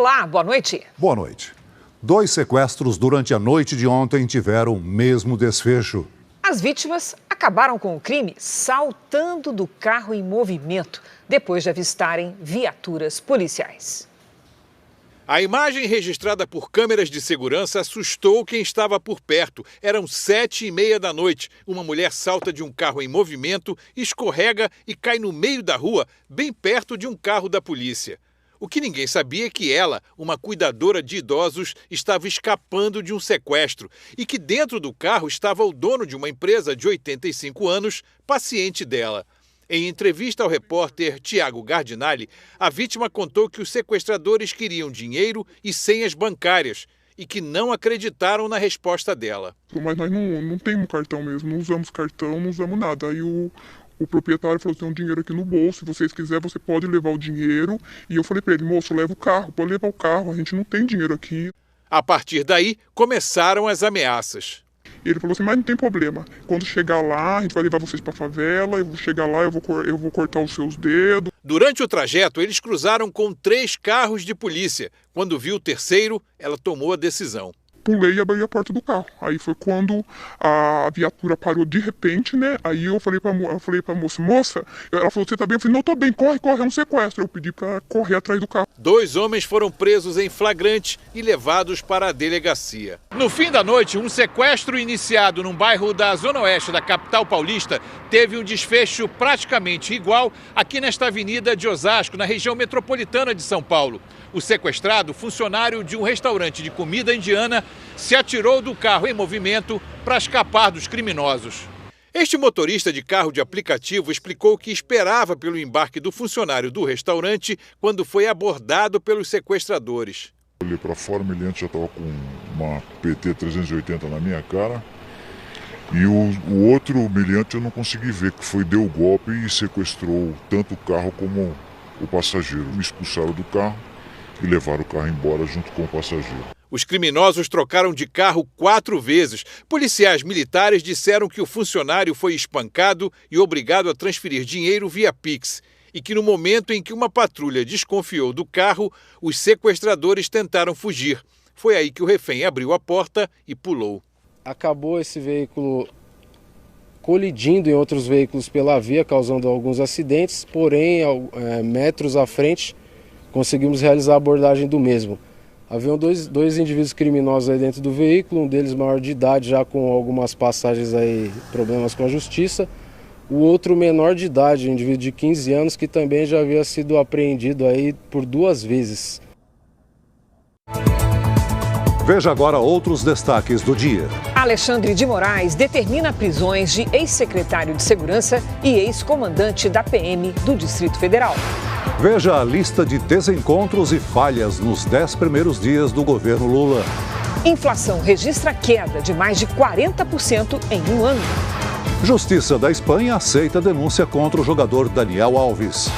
Olá, boa noite. Boa noite. 2 sequestros durante a noite de ontem tiveram o mesmo desfecho. As vítimas acabaram com o crime saltando do carro em movimento, depois de avistarem viaturas policiais. A imagem registrada por câmeras de segurança assustou quem estava por perto. Eram 7h30 da noite. Uma mulher salta de um carro em movimento, escorrega e cai no meio da rua, bem perto de um carro da polícia. O que ninguém sabia é que ela, uma cuidadora de idosos, estava escapando de um sequestro e que dentro do carro estava o dono de uma empresa de 85 anos, paciente dela. Em entrevista ao repórter Tiago Gardinali, a vítima contou que os sequestradores queriam dinheiro e senhas bancárias e que não acreditaram na resposta dela. Mas nós não temos cartão mesmo, não usamos cartão, não usamos nada. Aí o proprietário falou, tem um dinheiro aqui no bolso, se vocês quiserem você pode levar o dinheiro. E eu falei para ele, moço, leva o carro, pode levar o carro, a gente não tem dinheiro aqui. A partir daí, começaram as ameaças. Ele falou assim, mas não tem problema. Quando chegar lá, a gente vai levar vocês para a favela, eu vou chegar lá, eu vou cortar os seus dedos. Durante o trajeto, eles cruzaram com 3 carros de polícia. Quando viu o terceiro, ela tomou a decisão. Pulei e abri a porta do carro. Aí foi quando a viatura parou de repente, né? Aí eu falei pra moça, ela falou, você tá bem? Eu falei, não, tô bem, corre, é um sequestro. Eu pedi pra correr atrás do carro. 2 homens foram presos em flagrante e levados para a delegacia. No fim da noite, um sequestro iniciado num bairro da Zona Oeste da capital paulista teve um desfecho praticamente igual aqui nesta avenida de Osasco, na região metropolitana de São Paulo. O sequestrado, funcionário de um restaurante de comida indiana, se atirou do carro em movimento para escapar dos criminosos. Este motorista de carro de aplicativo explicou que esperava pelo embarque do funcionário do restaurante quando foi abordado pelos sequestradores. Olhei para fora, o meliante já estava com uma PT 380 na minha cara. E o outro meliante eu não consegui ver, que deu o golpe e sequestrou tanto o carro como o passageiro. Me expulsaram do carro e levaram o carro embora junto com o passageiro. Os criminosos trocaram de carro 4 vezes. Policiais militares disseram que o funcionário foi espancado e obrigado a transferir dinheiro via Pix. E que no momento em que uma patrulha desconfiou do carro, os sequestradores tentaram fugir. Foi aí que o refém abriu a porta e pulou. Acabou esse veículo colidindo em outros veículos pela via, causando alguns acidentes, porém, metros à frente, conseguimos realizar a abordagem do mesmo. Haviam dois indivíduos criminosos aí dentro do veículo, um deles maior de idade, já com algumas passagens aí, problemas com a justiça. O outro menor de idade, um indivíduo de 15 anos, que também já havia sido apreendido aí por 2 vezes. Veja agora outros destaques do dia. Alexandre de Moraes determina prisões de ex-secretário de Segurança e ex-comandante da PM do Distrito Federal. Veja a lista de desencontros e falhas nos 10 primeiros dias do governo Lula. Inflação registra queda de mais de 40% em um ano. Justiça da Espanha aceita denúncia contra o jogador Daniel Alves.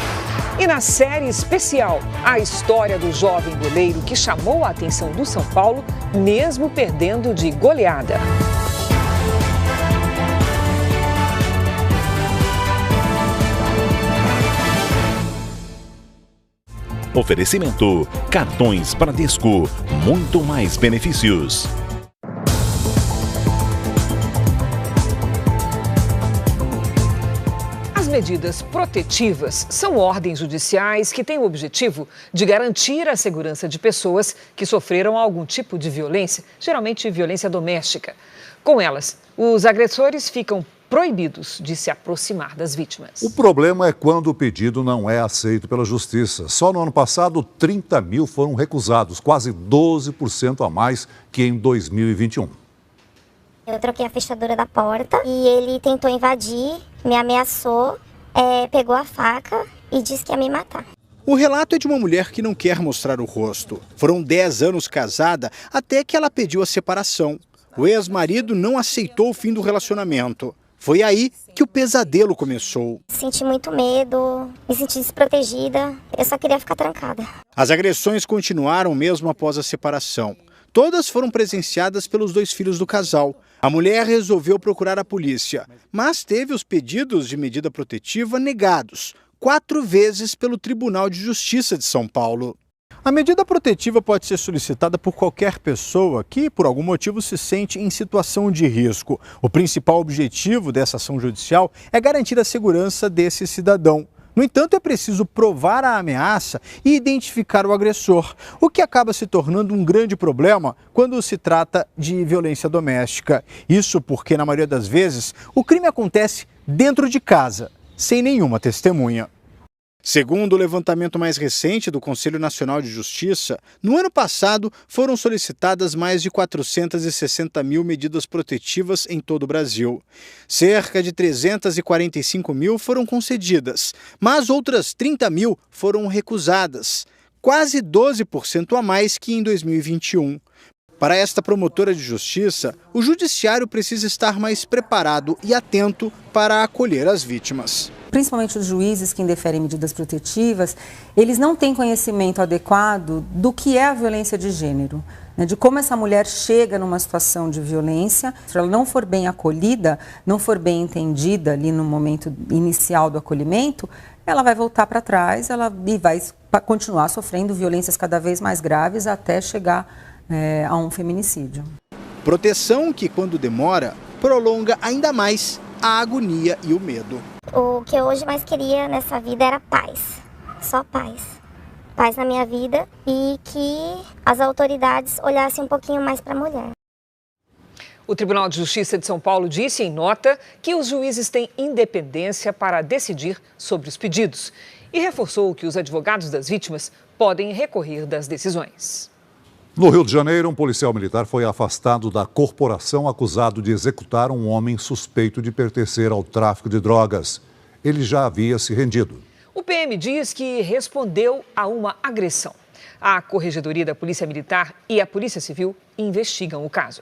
E na série especial, a história do jovem goleiro que chamou a atenção do São Paulo, mesmo perdendo de goleada. Oferecimento: cartões Bradesco, muito mais benefícios. As medidas protetivas são ordens judiciais que têm o objetivo de garantir a segurança de pessoas que sofreram algum tipo de violência, geralmente violência doméstica. Com elas, os agressores ficam proibidos de se aproximar das vítimas. O problema é quando o pedido não é aceito pela justiça. Só no ano passado, 30 mil foram recusados, quase 12% a mais que em 2021. Eu troquei a fechadura da porta e ele tentou invadir, me ameaçou, pegou a faca e disse que ia me matar. O relato é de uma mulher que não quer mostrar o rosto. Foram 10 anos casada até que ela pediu a separação. O ex-marido não aceitou o fim do relacionamento. Foi aí que o pesadelo começou. Senti muito medo, me senti desprotegida, eu só queria ficar trancada. As agressões continuaram mesmo após a separação. Todas foram presenciadas pelos 2 filhos do casal. A mulher resolveu procurar a polícia, mas teve os pedidos de medida protetiva negados 4 vezes pelo Tribunal de Justiça de São Paulo. A medida protetiva pode ser solicitada por qualquer pessoa que, por algum motivo, se sente em situação de risco. O principal objetivo dessa ação judicial é garantir a segurança desse cidadão. No entanto, é preciso provar a ameaça e identificar o agressor, o que acaba se tornando um grande problema quando se trata de violência doméstica. Isso porque, na maioria das vezes, o crime acontece dentro de casa, sem nenhuma testemunha. Segundo o levantamento mais recente do Conselho Nacional de Justiça, no ano passado foram solicitadas mais de 460 mil medidas protetivas em todo o Brasil. Cerca de 345 mil foram concedidas, mas outras 30 mil foram recusadas, quase 12% a mais que em 2021. Para esta promotora de justiça, o judiciário precisa estar mais preparado e atento para acolher as vítimas. Principalmente os juízes que indeferem medidas protetivas, eles não têm conhecimento adequado do que é a violência de gênero, né, de como essa mulher chega numa situação de violência. Se ela não for bem acolhida, não for bem entendida ali no momento inicial do acolhimento, ela vai voltar para trás e vai continuar sofrendo violências cada vez mais graves até chegar a um feminicídio. Proteção que, quando demora, prolonga ainda mais a agonia e o medo. O que eu hoje mais queria nessa vida era paz, só paz. Paz na minha vida e que as autoridades olhassem um pouquinho mais para a mulher. O Tribunal de Justiça de São Paulo disse em nota que os juízes têm independência para decidir sobre os pedidos e reforçou que os advogados das vítimas podem recorrer das decisões. No Rio de Janeiro, um policial militar foi afastado da corporação acusado de executar um homem suspeito de pertencer ao tráfico de drogas. Ele já havia se rendido. O PM diz que respondeu a uma agressão. A Corregedoria da Polícia Militar e a Polícia Civil investigam o caso.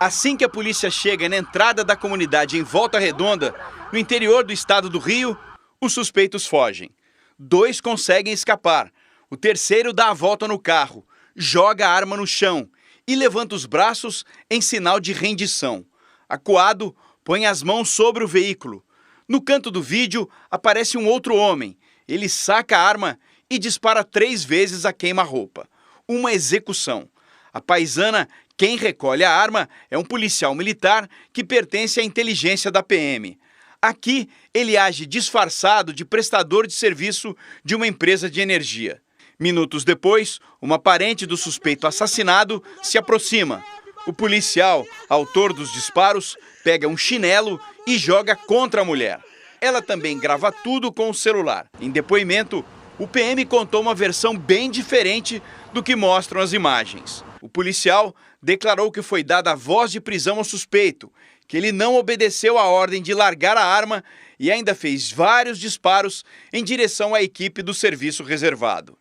Assim que a polícia chega na entrada da comunidade em Volta Redonda, no interior do estado do Rio, os suspeitos fogem. 2 conseguem escapar. O terceiro dá a volta no carro, joga a arma no chão e levanta os braços em sinal de rendição. Acuado, põe as mãos sobre o veículo. No canto do vídeo, aparece um outro homem. Ele saca a arma e dispara 3 vezes a queima-roupa. Uma execução. A paisana, quem recolhe a arma, é um policial militar que pertence à inteligência da PM. Aqui, ele age disfarçado de prestador de serviço de uma empresa de energia. Minutos depois, uma parente do suspeito assassinado se aproxima. O policial, autor dos disparos, pega um chinelo e joga contra a mulher. Ela também grava tudo com o celular. Em depoimento, o PM contou uma versão bem diferente do que mostram as imagens. O policial declarou que foi dada a voz de prisão ao suspeito, que ele não obedeceu a ordem de largar a arma e ainda fez vários disparos em direção à equipe do serviço reservado.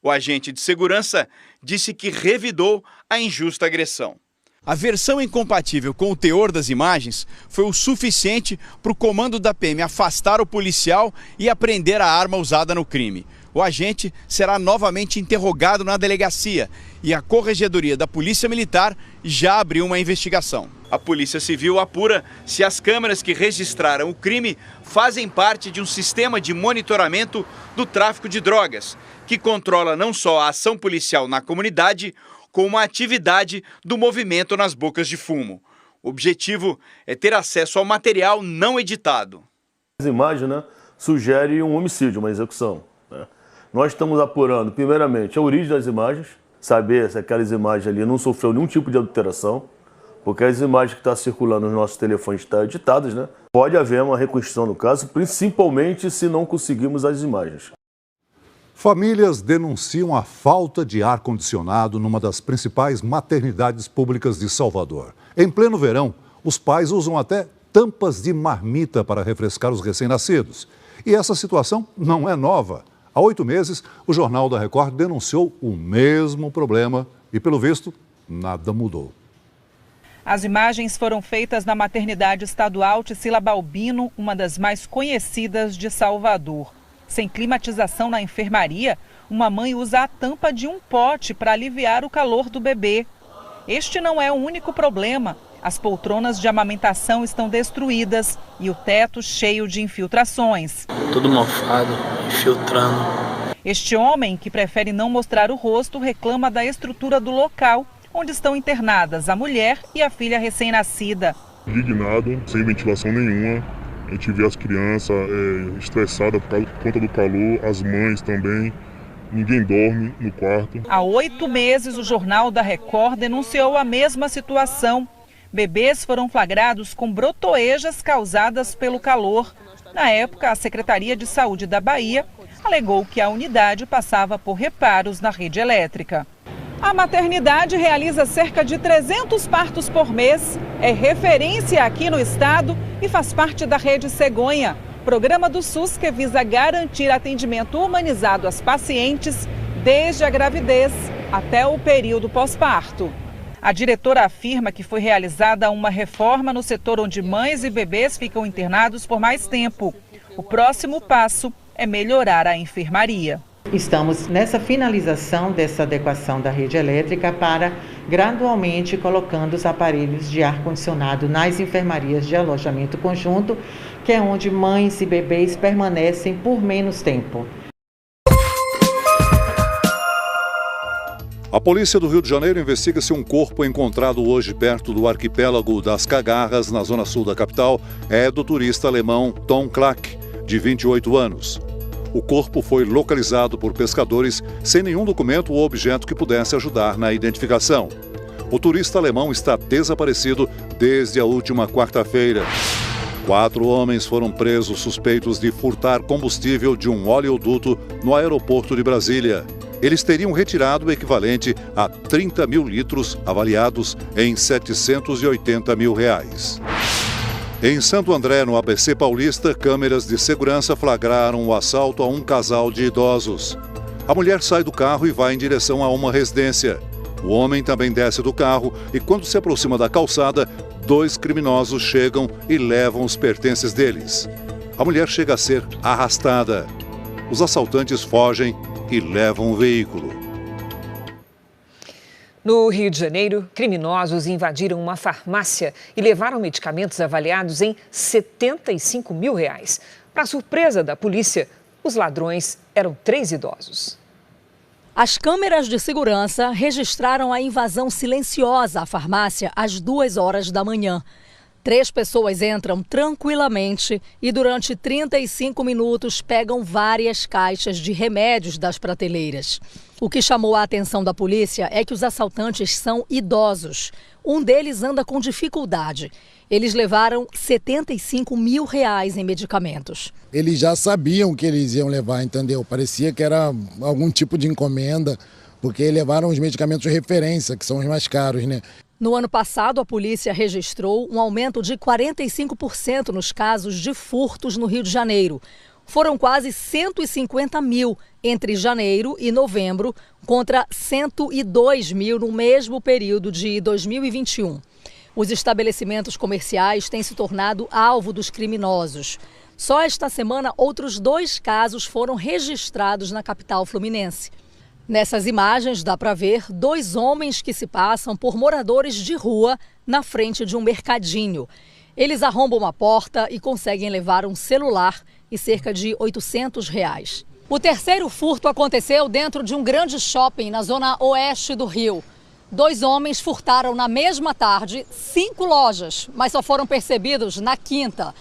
O agente de segurança disse que revidou a injusta agressão. A versão incompatível com o teor das imagens foi o suficiente para o comando da PM afastar o policial e apreender a arma usada no crime. O agente será novamente interrogado na delegacia e a Corregedoria da Polícia Militar já abriu uma investigação. A Polícia Civil apura se as câmeras que registraram o crime fazem parte de um sistema de monitoramento do tráfico de drogas, que controla não só a ação policial na comunidade, como a atividade do movimento nas bocas de fumo. O objetivo é ter acesso ao material não editado. As imagens, sugerem um homicídio, uma execução. Nós estamos apurando, primeiramente, a origem das imagens, saber se aquelas imagens ali não sofreu nenhum tipo de adulteração, porque as imagens que estão circulando nos nossos telefones estão editadas, Pode haver uma reconstrução no caso, principalmente se não conseguirmos as imagens. Famílias denunciam a falta de ar-condicionado numa das principais maternidades públicas de Salvador. Em pleno verão, os pais usam até tampas de marmita para refrescar os recém-nascidos. E essa situação não é nova. Há 8 meses, o Jornal da Record denunciou o mesmo problema e, pelo visto, nada mudou. As imagens foram feitas na maternidade estadual Tisila Balbino, uma das mais conhecidas de Salvador. Sem climatização na enfermaria, uma mãe usa a tampa de um pote para aliviar o calor do bebê. Este não é o único problema. As poltronas de amamentação estão destruídas e o teto cheio de infiltrações. Tudo mofado, infiltrando. Este homem, que prefere não mostrar o rosto, reclama da estrutura do local, onde estão internadas a mulher e a filha recém-nascida. Indignado, sem ventilação nenhuma. A gente vê as crianças estressadas por conta do calor, as mães também. Ninguém dorme no quarto. Há 8 meses, o Jornal da Record denunciou a mesma situação. Bebês foram flagrados com brotoejas causadas pelo calor. Na época, a Secretaria de Saúde da Bahia alegou que a unidade passava por reparos na rede elétrica. A maternidade realiza cerca de 300 partos por mês, é referência aqui no estado e faz parte da Rede Cegonha, programa do SUS que visa garantir atendimento humanizado às pacientes desde a gravidez até o período pós-parto. A diretora afirma que foi realizada uma reforma no setor onde mães e bebês ficam internados por mais tempo. O próximo passo é melhorar a enfermaria. Estamos nessa finalização dessa adequação da rede elétrica para gradualmente colocando os aparelhos de ar-condicionado nas enfermarias de alojamento conjunto, que é onde mães e bebês permanecem por menos tempo. A polícia do Rio de Janeiro investiga se um corpo encontrado hoje perto do arquipélago das Cagarras, na zona sul da capital, é do turista alemão Tom Klack, de 28 anos. O corpo foi localizado por pescadores sem nenhum documento ou objeto que pudesse ajudar na identificação. O turista alemão está desaparecido desde a última quarta-feira. 4 homens foram presos suspeitos de furtar combustível de um oleoduto no aeroporto de Brasília. Eles teriam retirado o equivalente a 30 mil litros, avaliados em R$ 780 mil. Em Santo André, no ABC Paulista, câmeras de segurança flagraram o assalto a um casal de idosos. A mulher sai do carro e vai em direção a uma residência. O homem também desce do carro e, quando se aproxima da calçada, 2 criminosos chegam e levam os pertences deles. A mulher chega a ser arrastada. Os assaltantes fogem e levam o veículo. No Rio de Janeiro, criminosos invadiram uma farmácia e levaram medicamentos avaliados em R$ 75 mil. Para surpresa da polícia, os ladrões eram 3 idosos. As câmeras de segurança registraram a invasão silenciosa à farmácia às 2 horas da manhã. 3 pessoas entram tranquilamente e durante 35 minutos pegam várias caixas de remédios das prateleiras. O que chamou a atenção da polícia é que os assaltantes são idosos. Um deles anda com dificuldade. Eles levaram R$ 75 mil em medicamentos. Eles já sabiam que eles iam levar, entendeu? Parecia que era algum tipo de encomenda, porque levaram os medicamentos de referência, que são os mais caros, né? No ano passado, a polícia registrou um aumento de 45% nos casos de furtos no Rio de Janeiro. Foram quase 150 mil entre janeiro e novembro, contra 102 mil no mesmo período de 2021. Os estabelecimentos comerciais têm se tornado alvo dos criminosos. Só esta semana, outros 2 casos foram registrados na capital fluminense. Nessas imagens dá para ver 2 homens que se passam por moradores de rua na frente de um mercadinho. Eles arrombam a porta e conseguem levar um celular e cerca de R$ 800. O terceiro furto aconteceu dentro de um grande shopping na zona oeste do Rio. 2 homens furtaram na mesma tarde 5 lojas, mas só foram percebidos na quinta.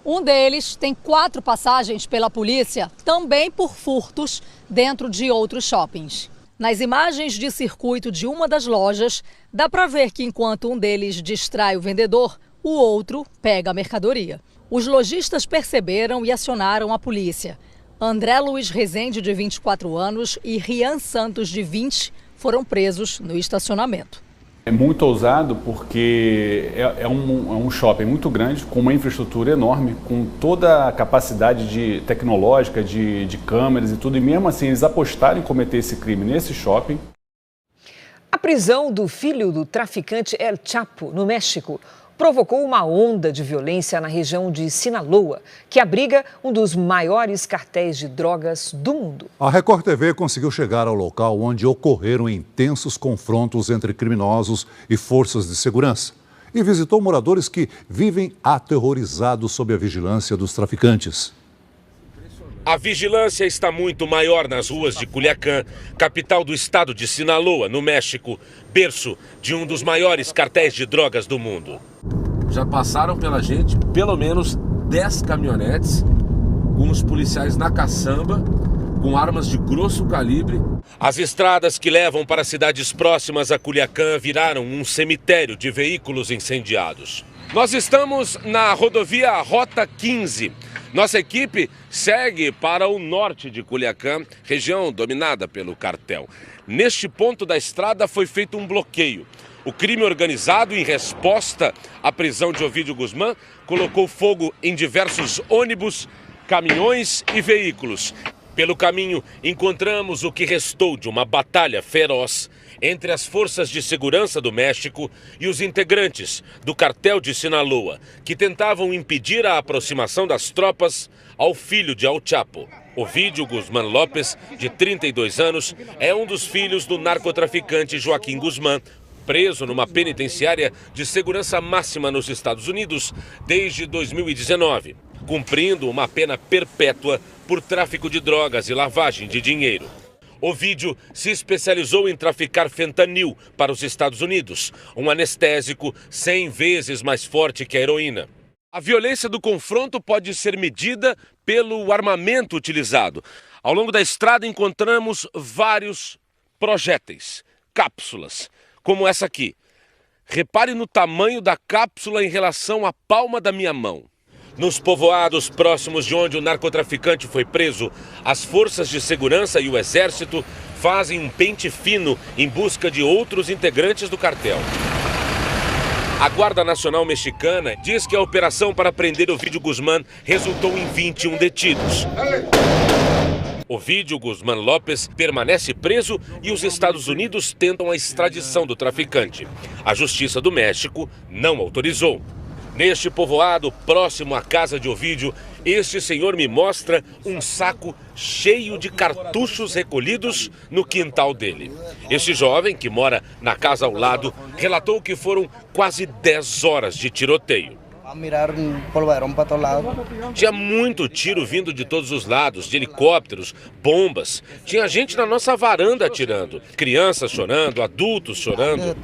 Um deles tem 4 passagens pela polícia, também por furtos, dentro de outros shoppings. Nas imagens de circuito de uma das lojas, dá para ver que enquanto um deles distrai o vendedor, o outro pega a mercadoria. Os lojistas perceberam e acionaram a polícia. André Luiz Rezende, de 24 anos, e Rian Santos, de 20, foram presos no estacionamento. É muito ousado porque é um shopping muito grande, com uma infraestrutura enorme, com toda a capacidade tecnológica de câmeras e tudo, e mesmo assim eles apostaram em cometer esse crime nesse shopping. A prisão do filho do traficante El Chapo, no México, provocou uma onda de violência na região de Sinaloa, que abriga um dos maiores cartéis de drogas do mundo. A Record TV conseguiu chegar ao local onde ocorreram intensos confrontos entre criminosos e forças de segurança e visitou moradores que vivem aterrorizados sob a vigilância dos traficantes. A vigilância está muito maior nas ruas de Culiacán, capital do estado de Sinaloa, no México, berço de um dos maiores cartéis de drogas do mundo. Já passaram pela gente pelo menos 10 caminhonetes com os policiais na caçamba, com armas de grosso calibre. As estradas que levam para cidades próximas a Culiacán viraram um cemitério de veículos incendiados. Nós estamos na rodovia Rota 15. Nossa equipe segue para o norte de Culiacán, região dominada pelo cartel. Neste ponto da estrada foi feito um bloqueio. O crime organizado, em resposta à prisão de Ovidio Guzmán, colocou fogo em diversos ônibus, caminhões e veículos. Pelo caminho, encontramos o que restou de uma batalha feroz entre as forças de segurança do México e os integrantes do cartel de Sinaloa, que tentavam impedir a aproximação das tropas ao filho de El Chapo. Ovidio Guzmán López, de 32 anos, é um dos filhos do narcotraficante Joaquim Guzmán, preso numa penitenciária de segurança máxima nos Estados Unidos desde 2019, cumprindo uma pena perpétua por tráfico de drogas e lavagem de dinheiro. Ovidio se especializou em traficar fentanil para os Estados Unidos, um anestésico 100 vezes mais forte que a heroína. A violência do confronto pode ser medida pelo armamento utilizado. Ao longo da estrada encontramos vários projéteis, cápsulas, como essa aqui. Repare no tamanho da cápsula em relação à palma da minha mão. Nos povoados próximos de onde o narcotraficante foi preso, as forças de segurança e o exército fazem um pente fino em busca de outros integrantes do cartel. A Guarda Nacional Mexicana diz que a operação para prender Ovidio Guzmán resultou em 21 detidos. Ovidio Guzmán López permanece preso e os Estados Unidos tentam a extradição do traficante. A Justiça do México não autorizou. Neste povoado, próximo à casa de Ovidio, este senhor me mostra um saco cheio de cartuchos recolhidos no quintal dele. Este jovem, que mora na casa ao lado, relatou que foram quase 10 horas de tiroteio. Tinha muito tiro vindo de todos os lados, de helicópteros, bombas. Tinha gente na nossa varanda atirando, crianças chorando, adultos chorando.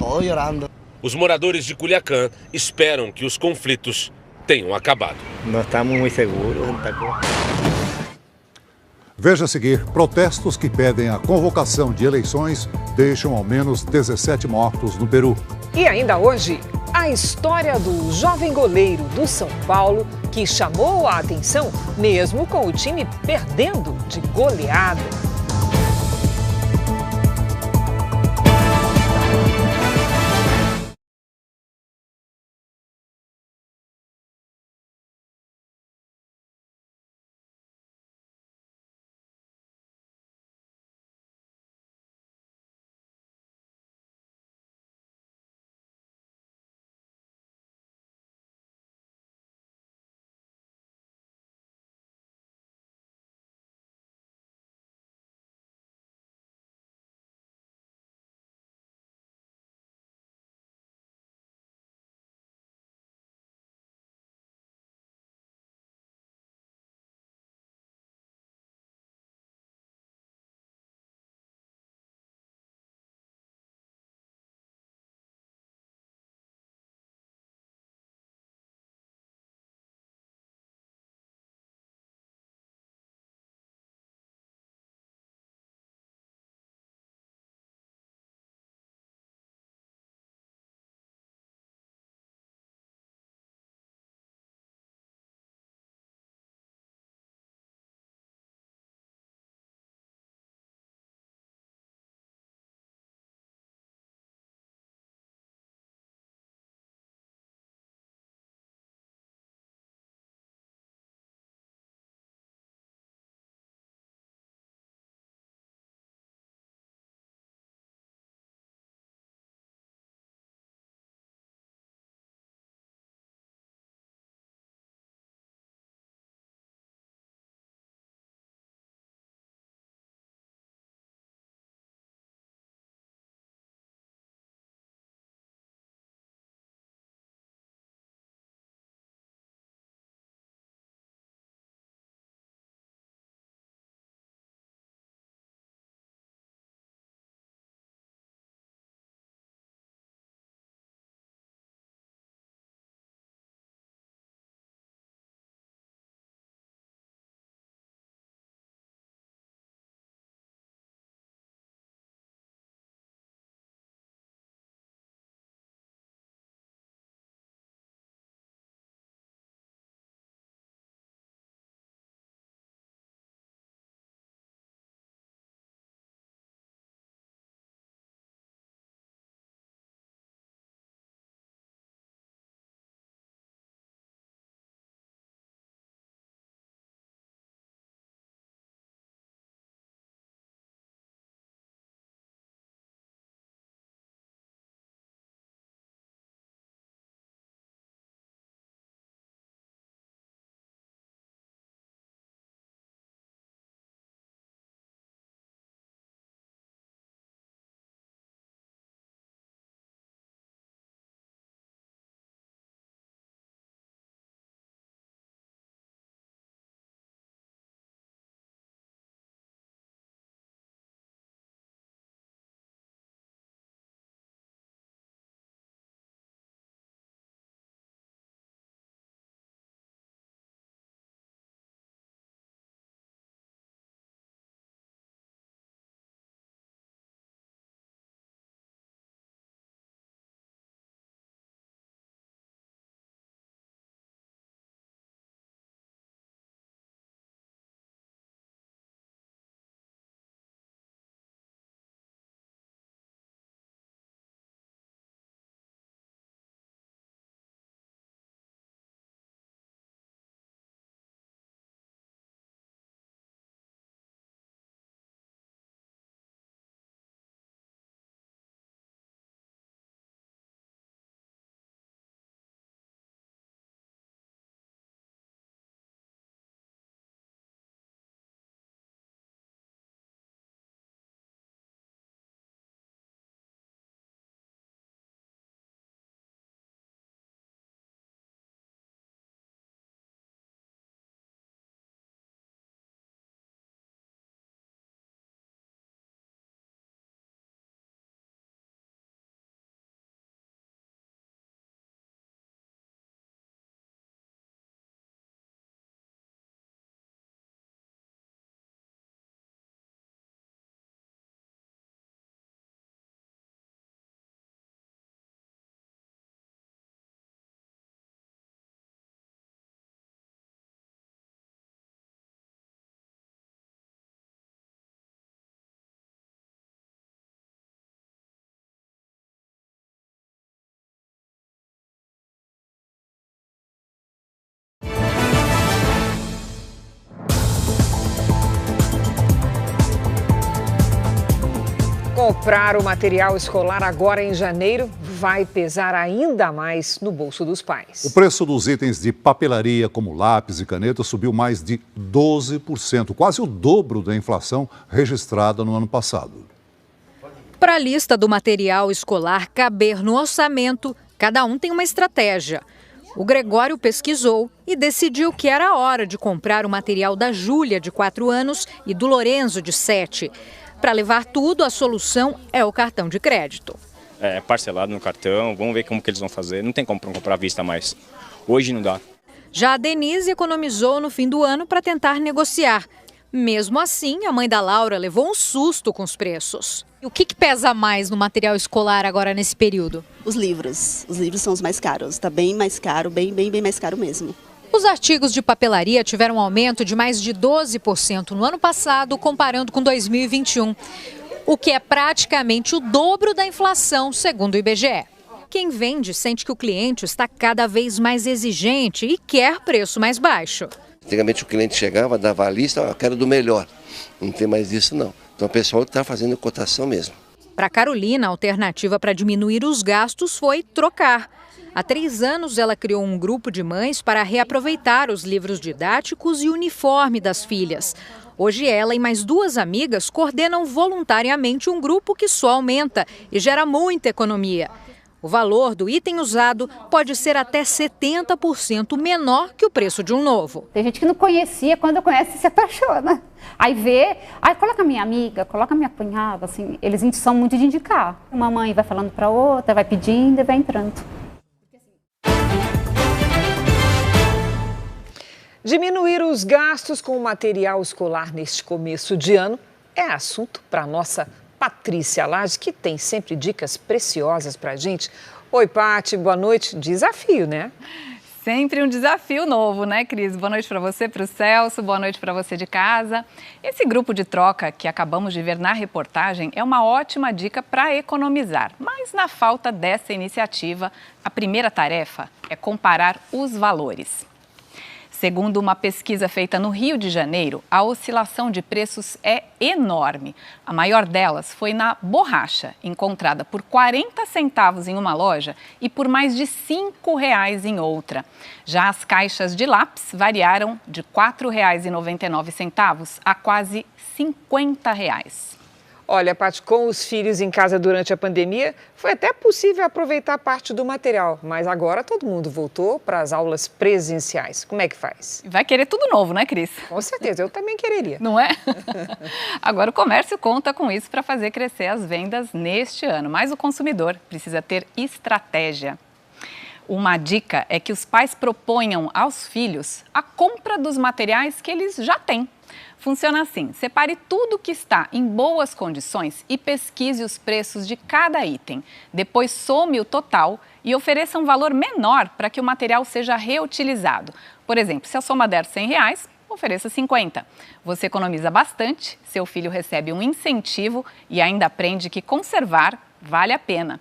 Os moradores de Culiacán esperam que os conflitos tenham acabado. Não estamos muito seguros. Veja a seguir, protestos que pedem a convocação de eleições deixam ao menos 17 mortos no Peru. E ainda hoje, a história do jovem goleiro do São Paulo que chamou a atenção mesmo com o time perdendo de goleada. Comprar o material escolar agora em janeiro vai pesar ainda mais no bolso dos pais. O preço dos itens de papelaria, como lápis e caneta, subiu mais de 12%, quase o dobro da inflação registrada no ano passado. Para a lista do material escolar caber no orçamento, cada um tem uma estratégia. O Gregório pesquisou e decidiu que era hora de comprar o material da Júlia, de 4 anos, e do Lorenzo, de 7. Para levar tudo, a solução é o cartão de crédito. É parcelado no cartão, vamos ver como que eles vão fazer. Não tem como comprar à vista mais. Hoje não dá. Já a Denise economizou no fim do ano para tentar negociar. Mesmo assim, a mãe da Laura levou um susto com os preços. E o que pesa mais no material escolar agora nesse período? Os livros. Os livros são os mais caros. Está bem mais caro, bem mais caro mesmo. Os artigos de papelaria tiveram um aumento de mais de 12% no ano passado, comparando com 2021, o que é praticamente o dobro da inflação, segundo o IBGE. Quem vende sente que o cliente está cada vez mais exigente e quer preço mais baixo. Antigamente o cliente chegava, dava a lista, eu quero do melhor. Não tem mais isso não. Então o pessoal está fazendo cotação mesmo. Para Carolina, a alternativa para diminuir os gastos foi trocar. Há 3 anos, ela criou um grupo de mães para reaproveitar os livros didáticos e uniforme das filhas. Hoje, ela e mais 2 amigas coordenam voluntariamente um grupo que só aumenta e gera muita economia. O valor do item usado pode ser até 70% menor que o preço de um novo. Tem gente que não conhecia, quando conhece se apaixona. Aí vê, aí coloca minha amiga, coloca minha cunhada, assim, eles são muito de indicar. Uma mãe vai falando para outra, vai pedindo e vai entrando. Diminuir os gastos com o material escolar neste começo de ano é assunto para a nossa Patrícia Lage, que tem sempre dicas preciosas para a gente. Oi, Pati, boa noite. Desafio, né? Sempre um desafio novo, né, Cris? Boa noite para você, para o Celso, boa noite para você de casa. Esse grupo de troca que acabamos de ver na reportagem é uma ótima dica para economizar. Mas na falta dessa iniciativa, a primeira tarefa é comparar os valores. Segundo uma pesquisa feita no Rio de Janeiro, a oscilação de preços é enorme. A maior delas foi na borracha, encontrada por 40 centavos em uma loja e por mais de R$ 5,00 em outra. Já as caixas de lápis variaram de R$ 4,99 a quase R$ 50,00. Olha, Paty, com os filhos em casa durante a pandemia, foi até possível aproveitar parte do material, mas agora todo mundo voltou para as aulas presenciais. Como é que faz? Vai querer tudo novo, né, Cris? Com certeza, eu também quereria. Não é? Agora o comércio conta com isso para fazer crescer as vendas neste ano, mas o consumidor precisa ter estratégia. Uma dica é que os pais proponham aos filhos a compra dos materiais que eles já têm. Funciona assim: separe tudo que está em boas condições e pesquise os preços de cada item. Depois some o total e ofereça um valor menor para que o material seja reutilizado. Por exemplo, se a soma der R$ 100, ofereça 50. Você economiza bastante, seu filho recebe um incentivo e ainda aprende que conservar vale a pena.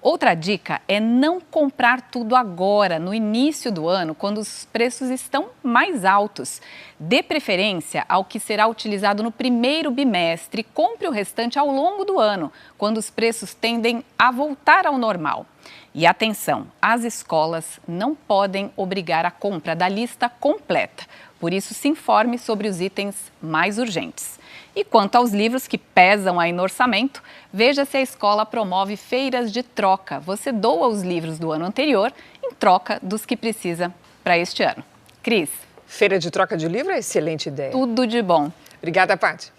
Outra dica é não comprar tudo agora, no início do ano, quando os preços estão mais altos. Dê preferência ao que será utilizado no primeiro bimestre e compre o restante ao longo do ano, quando os preços tendem a voltar ao normal. E atenção, as escolas não podem obrigar a compra da lista completa. Por isso, se informe sobre os itens mais urgentes. E quanto aos livros que pesam aí no orçamento, veja se a escola promove feiras de troca. Você doa os livros do ano anterior em troca dos que precisa para este ano. Cris. Feira de troca de livro é excelente ideia. Tudo de bom. Obrigada, Paty.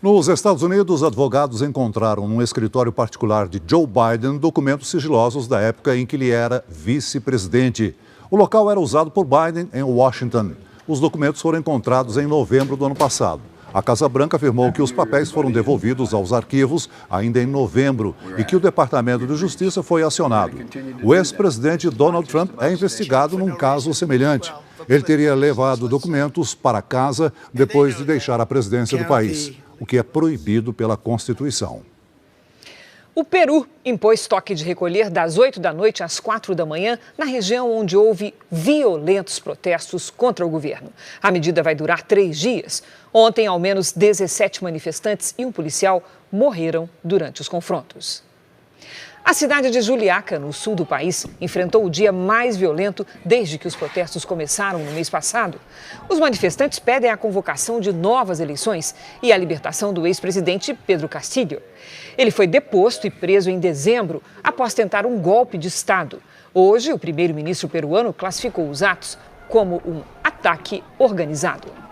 Nos Estados Unidos, advogados encontraram num escritório particular de Joe Biden documentos sigilosos da época em que ele era vice-presidente. O local era usado por Biden em Washington. Os documentos foram encontrados em novembro do ano passado. A Casa Branca afirmou que os papéis foram devolvidos aos arquivos ainda em novembro e que o Departamento de Justiça foi acionado. O ex-presidente Donald Trump é investigado num caso semelhante. Ele teria levado documentos para casa depois de deixar a presidência do país, o que é proibido pela Constituição. O Peru impôs toque de recolher das 8 da noite às 4 da manhã na região onde houve violentos protestos contra o governo. A medida vai durar 3 dias. Ontem, ao menos 17 manifestantes e um policial morreram durante os confrontos. A cidade de Juliaca, no sul do país, enfrentou o dia mais violento desde que os protestos começaram no mês passado. Os manifestantes pedem a convocação de novas eleições e a libertação do ex-presidente Pedro Castillo. Ele foi deposto e preso em dezembro após tentar um golpe de Estado. Hoje, o primeiro-ministro peruano classificou os atos como um ataque organizado.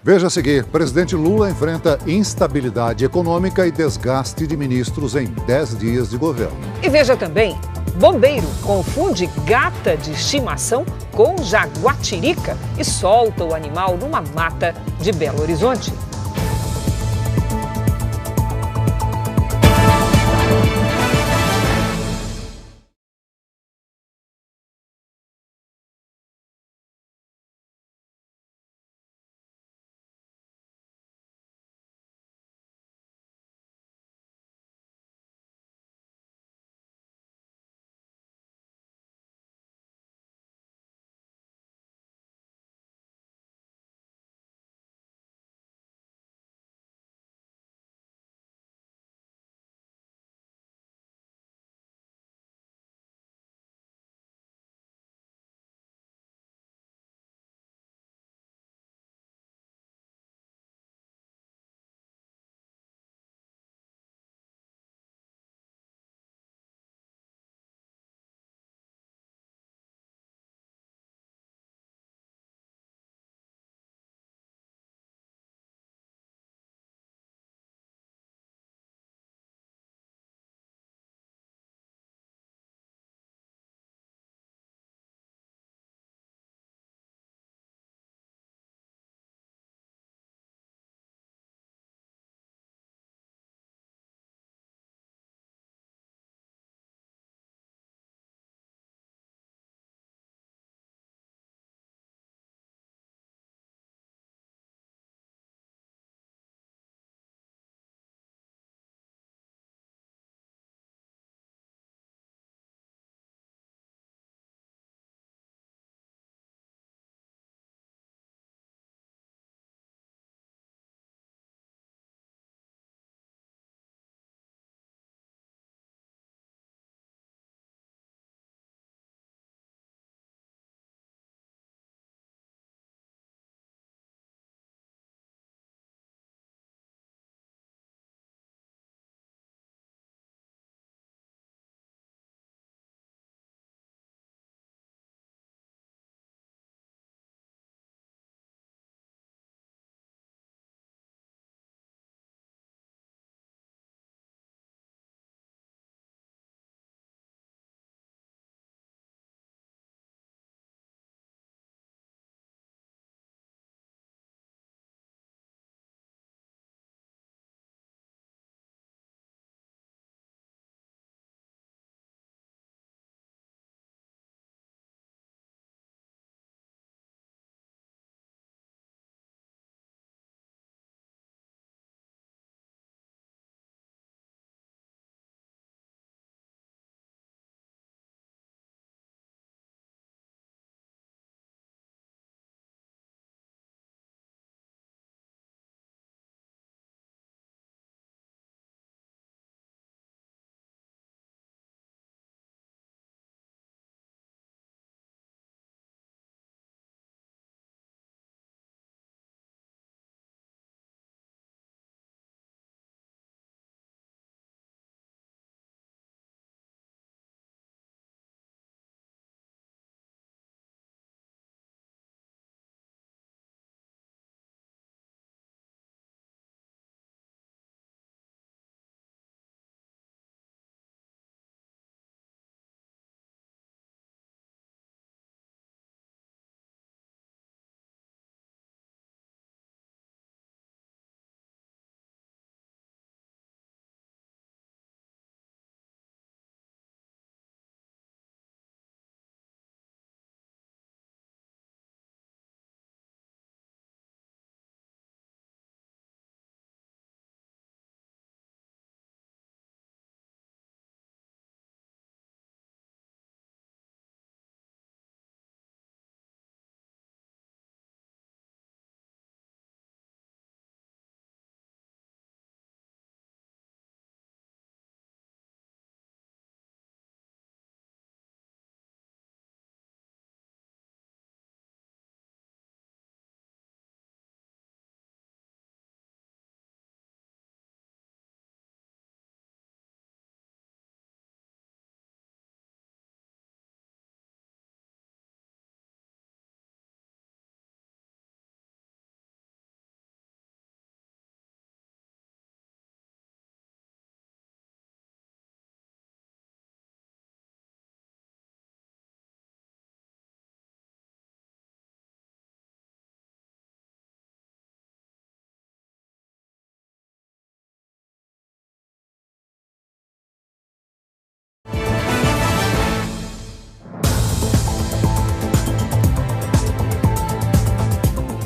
Veja a seguir, presidente Lula enfrenta instabilidade econômica e desgaste de ministros em 10 dias de governo. E veja também, bombeiro confunde gata de estimação com jaguatirica e solta o animal numa mata de Belo Horizonte.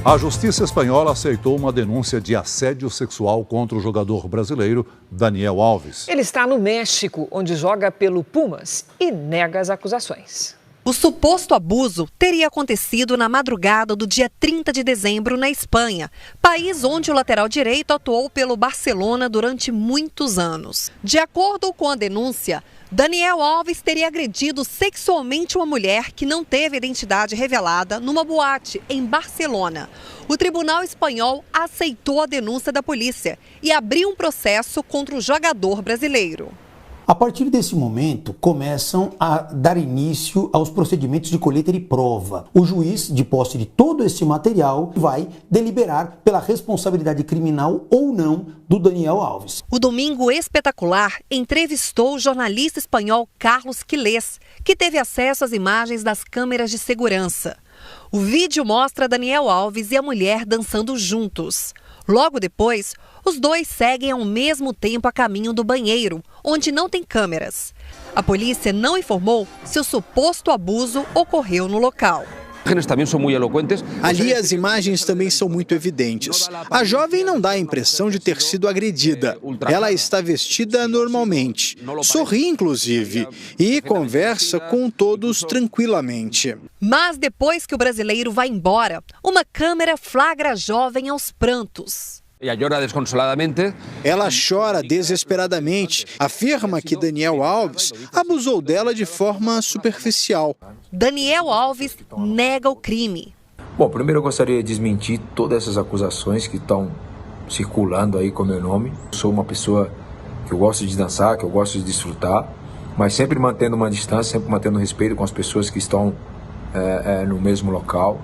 A justiça espanhola aceitou uma denúncia de assédio sexual contra o jogador brasileiro Daniel Alves. Ele está no México, onde joga pelo Pumas e nega as acusações. O suposto abuso teria acontecido na madrugada do dia 30 de dezembro na Espanha, país onde o lateral direito atuou pelo Barcelona durante muitos anos. De acordo com a denúncia, Daniel Alves teria agredido sexualmente uma mulher que não teve identidade revelada numa boate em Barcelona. O tribunal espanhol aceitou a denúncia da polícia e abriu um processo contra o jogador brasileiro. A partir desse momento, começam a dar início aos procedimentos de colheita de prova. O juiz, de posse de todo esse material, vai deliberar pela responsabilidade criminal ou não do Daniel Alves. O Domingo Espetacular entrevistou o jornalista espanhol Carlos Quilés, que teve acesso às imagens das câmeras de segurança. O vídeo mostra Daniel Alves e a mulher dançando juntos. Logo depois, os dois seguem ao mesmo tempo a caminho do banheiro, onde não tem câmeras. A polícia não informou se o suposto abuso ocorreu no local. Ali as imagens também são muito evidentes. A jovem não dá a impressão de ter sido agredida. Ela está vestida normalmente, sorri inclusive e conversa com todos tranquilamente. Mas depois que o brasileiro vai embora, uma câmera flagra a jovem aos prantos. Ela chora desesperadamente, afirma que Daniel Alves abusou dela de forma superficial. Daniel Alves nega o crime. Bom, primeiro eu gostaria de desmentir todas essas acusações que estão circulando aí com meu nome. Eu sou uma pessoa que eu gosto de dançar, que eu gosto de desfrutar, mas sempre mantendo uma distância, sempre mantendo respeito com as pessoas que estão no mesmo local.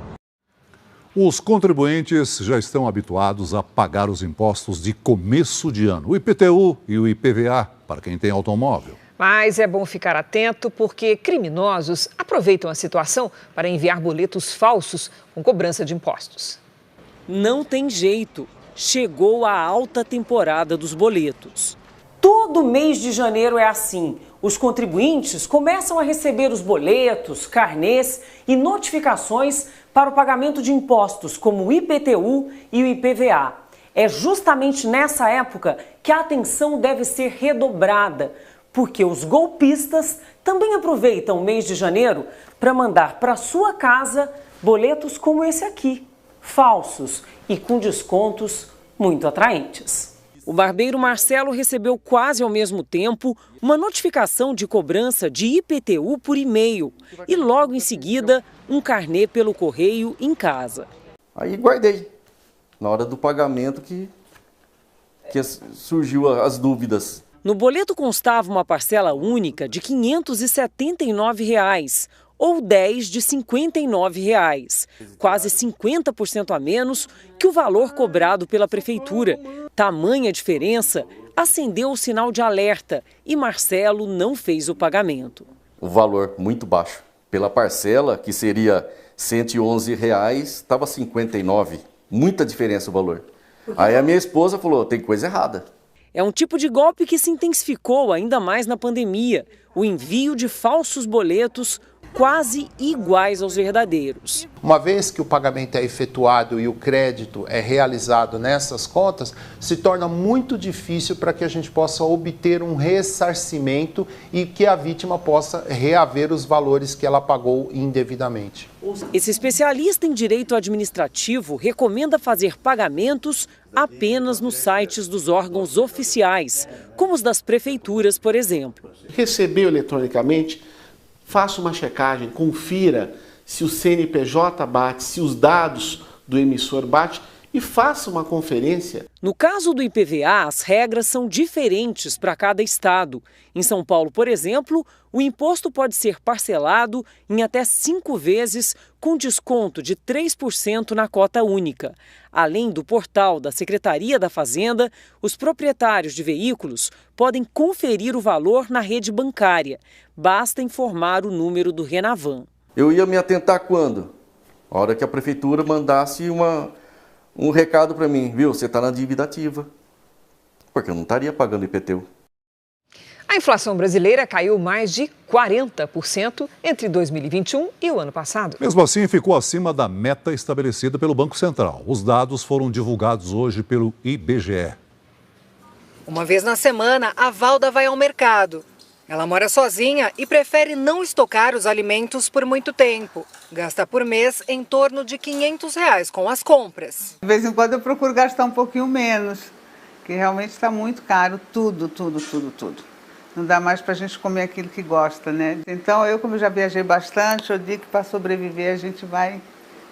Os contribuintes já estão habituados a pagar os impostos de começo de ano, o IPTU e o IPVA, para quem tem automóvel. Mas é bom ficar atento porque criminosos aproveitam a situação para enviar boletos falsos com cobrança de impostos. Não tem jeito. Chegou a alta temporada dos boletos. Todo mês de janeiro é assim. Os contribuintes começam a receber os boletos, carnês e notificações para o pagamento de impostos como o IPTU e o IPVA. É justamente nessa época que a atenção deve ser redobrada, porque os golpistas também aproveitam o mês de janeiro para mandar para sua casa boletos como esse aqui, falsos e com descontos muito atraentes. O barbeiro Marcelo recebeu quase ao mesmo tempo uma notificação de cobrança de IPTU por e-mail e logo em seguida um carnê pelo correio em casa. Aí guardei. Na hora do pagamento que surgiu as dúvidas. No boleto constava uma parcela única de R$ 579, ou 10 de R$ 59, quase 50% a menos que o valor cobrado pela prefeitura. Tamanha diferença acendeu o sinal de alerta e Marcelo não fez o pagamento. O valor muito baixo. Pela parcela, que seria R$ 111, estava R$ 59. Muita diferença o valor. Aí a minha esposa falou, tem coisa errada. É um tipo de golpe que se intensificou ainda mais na pandemia. O envio de falsos boletos quase iguais aos verdadeiros. Uma vez que o pagamento é efetuado e o crédito é realizado nessas contas, se torna muito difícil para que a gente possa obter um ressarcimento e que a vítima possa reaver os valores que ela pagou indevidamente. Esse especialista em direito administrativo recomenda fazer pagamentos apenas nos sites dos órgãos oficiais, como os das prefeituras, por exemplo. Recebeu eletronicamente, faça uma checagem, confira se o CNPJ bate, se os dados do emissor batem e faça uma conferência. No caso do IPVA, as regras são diferentes para cada estado. Em São Paulo, por exemplo, o imposto pode ser parcelado em até 5 vezes, com desconto de 3% na cota única. Além do portal da Secretaria da Fazenda, os proprietários de veículos podem conferir o valor na rede bancária. Basta informar o número do Renavan. Eu ia me atentar quando? A hora que a prefeitura mandasse um recado para mim, viu? Você está na dívida ativa. Porque eu não estaria pagando IPTU. A inflação brasileira caiu mais de 40% entre 2021 e o ano passado. Mesmo assim, ficou acima da meta estabelecida pelo Banco Central. Os dados foram divulgados hoje pelo IBGE. Uma vez na semana, a Valda vai ao mercado. Ela mora sozinha e prefere não estocar os alimentos por muito tempo. Gasta por mês em torno de R$500 com as compras. De vez em quando eu procuro gastar um pouquinho menos, que realmente está muito caro, tudo. Não dá mais para a gente comer aquilo que gosta, né? Então como eu já viajei bastante, eu digo que para sobreviver a gente vai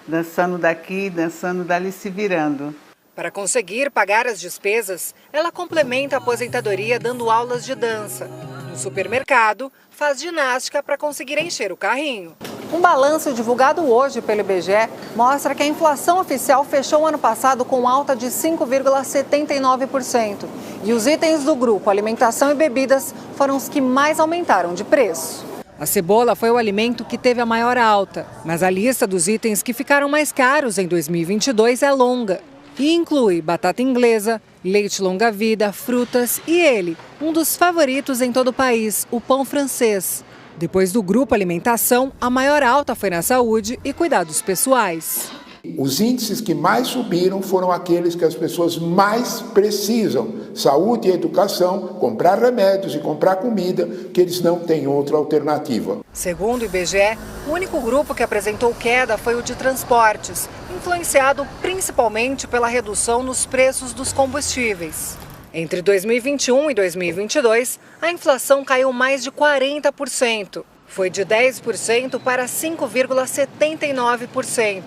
dançando daqui, dançando dali, se virando. Para conseguir pagar as despesas, ela complementa a aposentadoria dando aulas de dança. No supermercado, faz ginástica para conseguir encher o carrinho. Um balanço divulgado hoje pelo IBGE mostra que a inflação oficial fechou o ano passado com alta de 5,79%. E os itens do grupo alimentação e bebidas foram os que mais aumentaram de preço. A cebola foi o alimento que teve a maior alta, mas a lista dos itens que ficaram mais caros em 2022 é longa. E inclui batata inglesa, leite longa-vida, frutas e ele, um dos favoritos em todo o país, o pão francês. Depois do grupo alimentação, a maior alta foi na saúde e cuidados pessoais. Os índices que mais subiram foram aqueles que as pessoas mais precisam. Saúde e educação, comprar remédios e comprar comida, que eles não têm outra alternativa. Segundo o IBGE, o único grupo que apresentou queda foi o de transportes, influenciado principalmente pela redução nos preços dos combustíveis. Entre 2021 e 2022, a inflação caiu mais de 40%. Foi de 10% para 5,79%.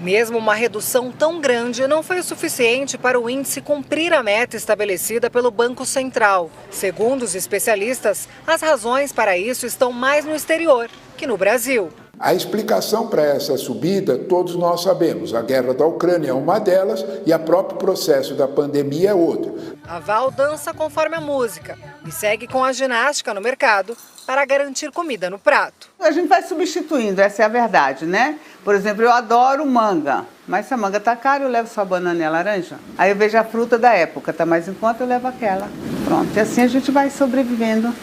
Mesmo uma redução tão grande não foi o suficiente para o índice cumprir a meta estabelecida pelo Banco Central. Segundo os especialistas, as razões para isso estão mais no exterior que no Brasil. A explicação para essa subida, todos nós sabemos. A guerra da Ucrânia é uma delas e o próprio processo da pandemia é outro. A Val dança conforme a música e segue com a ginástica no mercado para garantir comida no prato. A gente vai substituindo, essa é a verdade, né? Por exemplo, eu adoro manga, mas se a manga tá cara, eu levo só banana e a laranja. Aí eu vejo a fruta da época, tá mais em conta, eu levo aquela. Pronto, e assim a gente vai sobrevivendo.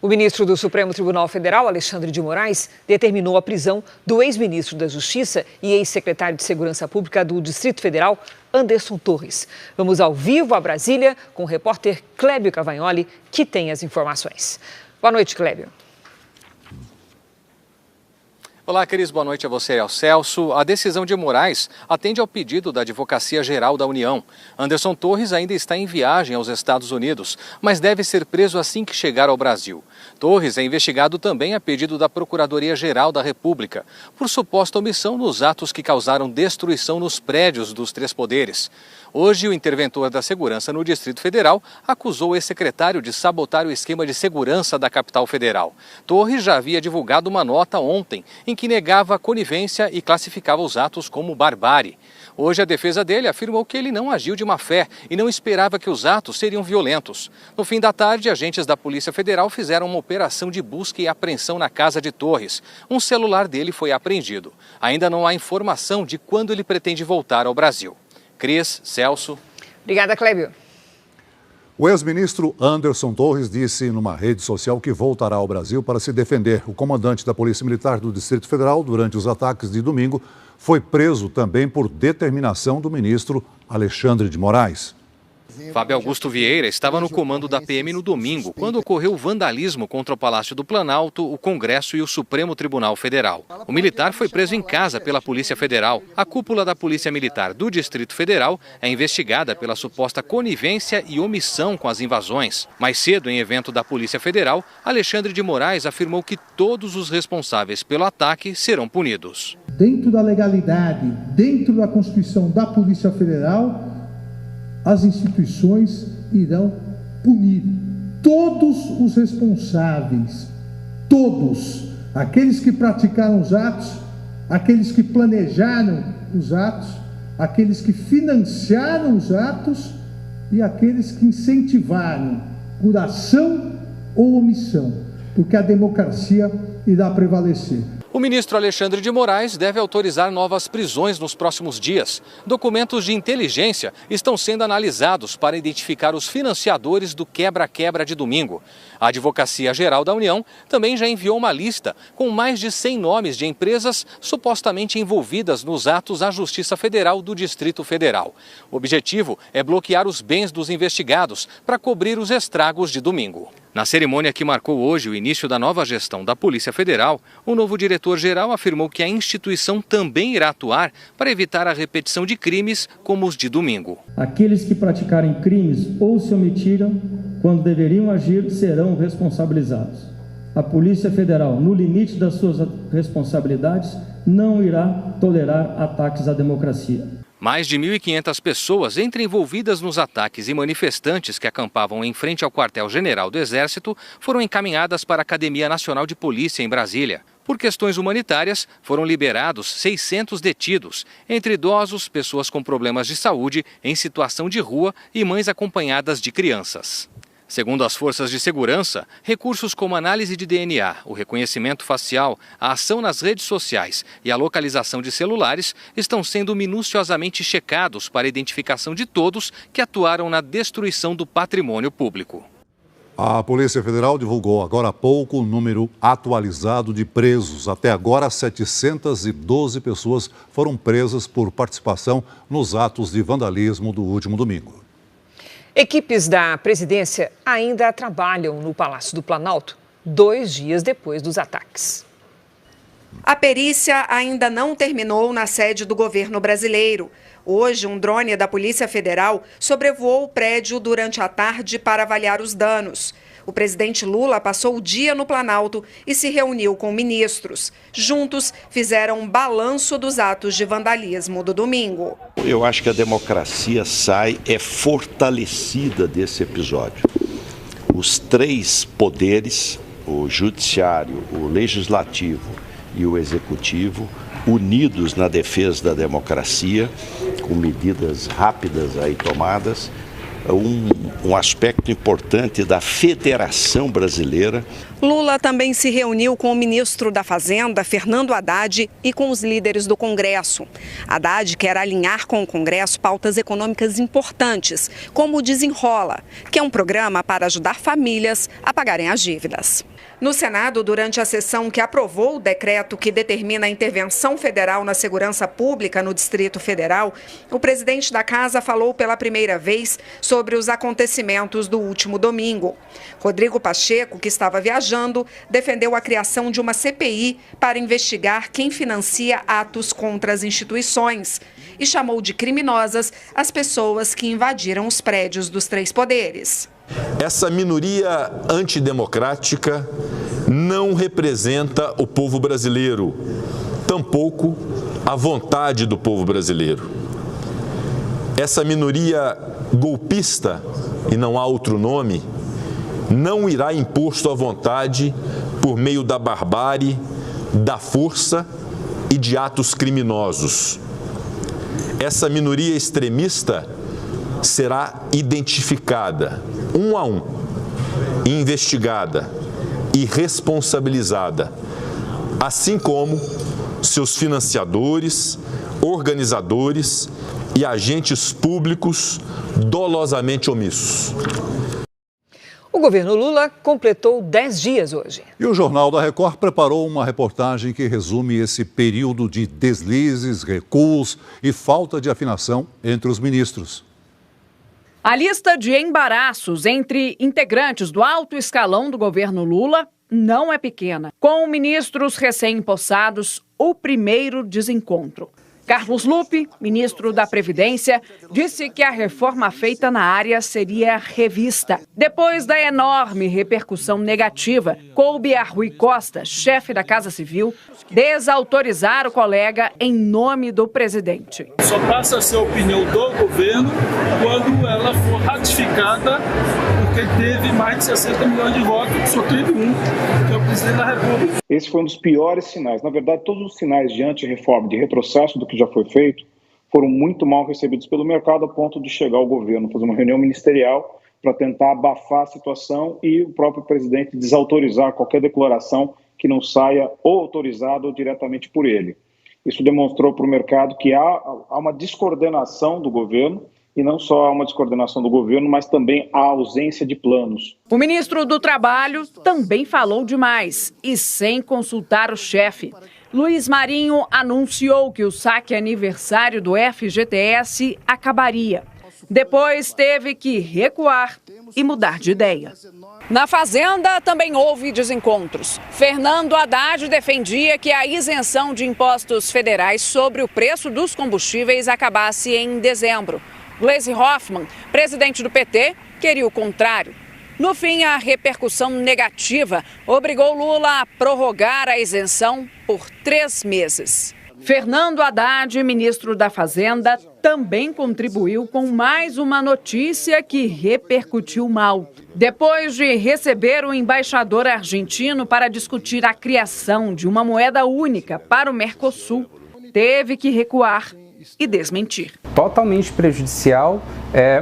O ministro do Supremo Tribunal Federal, Alexandre de Moraes, determinou a prisão do ex-ministro da Justiça e ex-secretário de Segurança Pública do Distrito Federal, Anderson Torres. Vamos ao vivo a Brasília com o repórter Clébio Cavagnoli, que tem as informações. Boa noite, Clébio. Olá, Cris. Boa noite a você e ao Celso. A decisão de Moraes atende ao pedido da Advocacia Geral da União. Anderson Torres ainda está em viagem aos Estados Unidos, mas deve ser preso assim que chegar ao Brasil. Torres é investigado também a pedido da Procuradoria-Geral da República, por suposta omissão nos atos que causaram destruição nos prédios dos três poderes. Hoje, o interventor da segurança no Distrito Federal acusou o ex-secretário de sabotar o esquema de segurança da capital federal. Torres já havia divulgado uma nota ontem em que negava a conivência e classificava os atos como barbárie. Hoje, a defesa dele afirmou que ele não agiu de má fé e não esperava que os atos seriam violentos. No fim da tarde, agentes da Polícia Federal fizeram uma operação de busca e apreensão na casa de Torres. Um celular dele foi apreendido. Ainda não há informação de quando ele pretende voltar ao Brasil. Cris, Celso. Obrigada, Clébio. O ex-ministro Anderson Torres disse numa rede social que voltará ao Brasil para se defender. O comandante da Polícia Militar do Distrito Federal, durante os ataques de domingo, foi preso também por determinação do ministro Alexandre de Moraes. Fábio Augusto Vieira estava no comando da PM no domingo, quando ocorreu o vandalismo contra o Palácio do Planalto, o Congresso e o Supremo Tribunal Federal. O militar foi preso em casa pela Polícia Federal. A cúpula da Polícia Militar do Distrito Federal é investigada pela suposta conivência e omissão com as invasões. Mais cedo, em evento da Polícia Federal, Alexandre de Moraes afirmou que todos os responsáveis pelo ataque serão punidos. Dentro da legalidade, dentro da Constituição da Polícia Federal, as instituições irão punir todos os responsáveis, todos, aqueles que praticaram os atos, aqueles que planejaram os atos, aqueles que financiaram os atos e aqueles que incentivaram por ação ou omissão, porque a democracia irá prevalecer. O ministro Alexandre de Moraes deve autorizar novas prisões nos próximos dias. Documentos de inteligência estão sendo analisados para identificar os financiadores do quebra-quebra de domingo. A Advocacia Geral da União também já enviou uma lista com mais de 100 nomes de empresas supostamente envolvidas nos atos à Justiça Federal do Distrito Federal. O objetivo é bloquear os bens dos investigados para cobrir os estragos de domingo. Na cerimônia que marcou hoje o início da nova gestão da Polícia Federal, o novo diretor-geral afirmou que a instituição também irá atuar para evitar a repetição de crimes como os de domingo. Aqueles que praticarem crimes ou se omitiram quando deveriam agir serão responsabilizados. A Polícia Federal, no limite das suas responsabilidades, não irá tolerar ataques à democracia. Mais de 1.500 pessoas, entre envolvidas nos ataques e manifestantes que acampavam em frente ao quartel-general do Exército, foram encaminhadas para a Academia Nacional de Polícia em Brasília. Por questões humanitárias, foram liberados 600 detidos, entre idosos, pessoas com problemas de saúde, em situação de rua e mães acompanhadas de crianças. Segundo as forças de segurança, recursos como análise de DNA, o reconhecimento facial, a ação nas redes sociais e a localização de celulares estão sendo minuciosamente checados para a identificação de todos que atuaram na destruição do patrimônio público. A Polícia Federal divulgou agora há pouco o número atualizado de presos. Até agora, 712 pessoas foram presas por participação nos atos de vandalismo do último domingo. Equipes da presidência ainda trabalham no Palácio do Planalto 2 dias depois dos ataques. A perícia ainda não terminou na sede do governo brasileiro. Hoje, um drone da Polícia Federal sobrevoou o prédio durante a tarde para avaliar os danos. O presidente Lula passou o dia no Planalto e se reuniu com ministros. Juntos, fizeram um balanço dos atos de vandalismo do domingo. Eu acho que a democracia é fortalecida desse episódio. Os 3 poderes, o judiciário, o legislativo e o executivo, unidos na defesa da democracia, com medidas rápidas aí tomadas, um aspecto importante da Federação Brasileira. Lula também se reuniu com o ministro da Fazenda, Fernando Haddad, e com os líderes do Congresso. Haddad quer alinhar com o Congresso pautas econômicas importantes, como o Desenrola, que é um programa para ajudar famílias a pagarem as dívidas. No Senado, durante a sessão que aprovou o decreto que determina a intervenção federal na segurança pública no Distrito Federal, o presidente da Casa falou pela primeira vez sobre os acontecimentos do último domingo. Rodrigo Pacheco, que estava viajando, defendeu a criação de uma CPI para investigar quem financia atos contra as instituições e chamou de criminosas as pessoas que invadiram os prédios dos 3 poderes. Essa minoria antidemocrática não representa o povo brasileiro, tampouco a vontade do povo brasileiro. Essa minoria golpista, e não há outro nome, não irá impor sua vontade por meio da barbárie, da força e de atos criminosos. Essa minoria extremista será identificada, um a um, investigada e responsabilizada, assim como seus financiadores, organizadores e agentes públicos dolosamente omissos. O governo Lula completou 10 dias hoje. E o Jornal da Record preparou uma reportagem que resume esse período de deslizes, recuos e falta de afinação entre os ministros. A lista de embaraços entre integrantes do alto escalão do governo Lula não é pequena. Com ministros recém-empossados, o primeiro desencontro. Carlos Lupe, ministro da Previdência, disse que a reforma feita na área seria revista. Depois da enorme repercussão negativa, coube a Rui Costa, chefe da Casa Civil, desautorizar o colega em nome do presidente. Só passa a ser a opinião do governo quando ela for ratificada, porque teve mais de 60 milhões de votos, só teve um, que é o presidente da República. Esse foi um dos piores sinais. Na verdade, todos os sinais de antirreforma, de retrocesso do que já foi feito, foram muito mal recebidos pelo mercado a ponto de chegar ao governo, fazer uma reunião ministerial para tentar abafar a situação e o próprio presidente desautorizar qualquer declaração que não saia ou autorizado ou diretamente por ele. Isso demonstrou para o mercado que há uma descoordenação do governo, e não só há uma descoordenação do governo, mas também há ausência de planos. O ministro do Trabalho também falou demais e sem consultar o chefe. Luiz Marinho anunciou que o saque aniversário do FGTS acabaria. Depois teve que recuar e mudar de ideia. Na Fazenda também houve desencontros. Fernando Haddad defendia que a isenção de impostos federais sobre o preço dos combustíveis acabasse em dezembro. Gleisi Hoffmann, presidente do PT, queria o contrário. No fim, a repercussão negativa obrigou Lula a prorrogar a isenção por 3 meses. Fernando Haddad, ministro da Fazenda, também contribuiu com mais uma notícia que repercutiu mal. Depois de receber o embaixador argentino para discutir a criação de uma moeda única para o Mercosul, teve que recuar e desmentir. Totalmente prejudicial,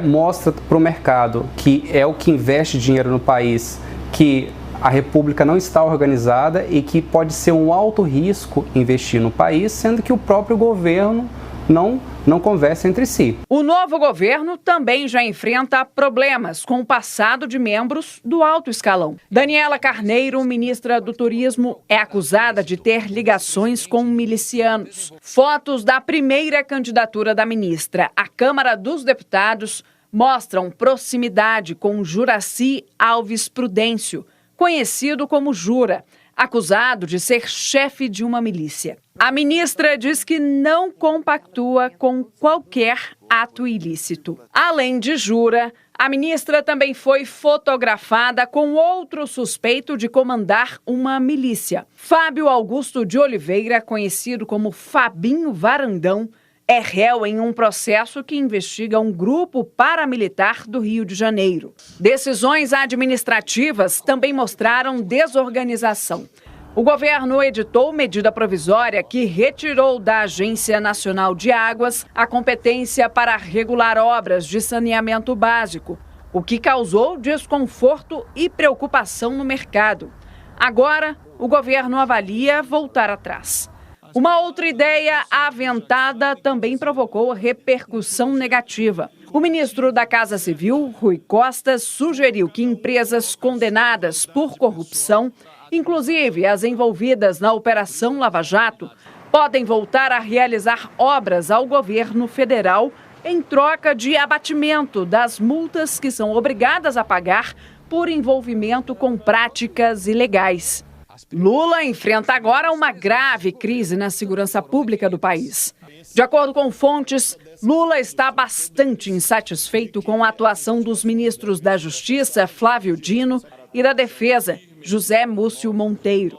mostra para o mercado que é o que investe dinheiro no país, que a República não está organizada e que pode ser um alto risco investir no país, sendo que o próprio governo não conversa entre si. O novo governo também já enfrenta problemas com o passado de membros do alto escalão. Daniela Carneiro, ministra do Turismo, é acusada de ter ligações com milicianos. Fotos da primeira candidatura da ministra à Câmara dos Deputados mostram proximidade com Juraci Alves Prudêncio, conhecido como Jura, acusado de ser chefe de uma milícia. A ministra diz que não compactua com qualquer ato ilícito. Além de Jura, a ministra também foi fotografada com outro suspeito de comandar uma milícia. Fábio Augusto de Oliveira, conhecido como Fabinho Varandão, é réu em um processo que investiga um grupo paramilitar do Rio de Janeiro. Decisões administrativas também mostraram desorganização. O governo editou medida provisória que retirou da Agência Nacional de Águas a competência para regular obras de saneamento básico, o que causou desconforto e preocupação no mercado. Agora, o governo avalia voltar atrás. Uma outra ideia aventada também provocou repercussão negativa. O ministro da Casa Civil, Rui Costa, sugeriu que empresas condenadas por corrupção, inclusive as envolvidas na Operação Lava Jato, podem voltar a realizar obras ao governo federal em troca de abatimento das multas que são obrigadas a pagar por envolvimento com práticas ilegais. Lula enfrenta agora uma grave crise na segurança pública do país. De acordo com fontes, Lula está bastante insatisfeito com a atuação dos ministros da Justiça, Flávio Dino, e da Defesa, José Múcio Monteiro.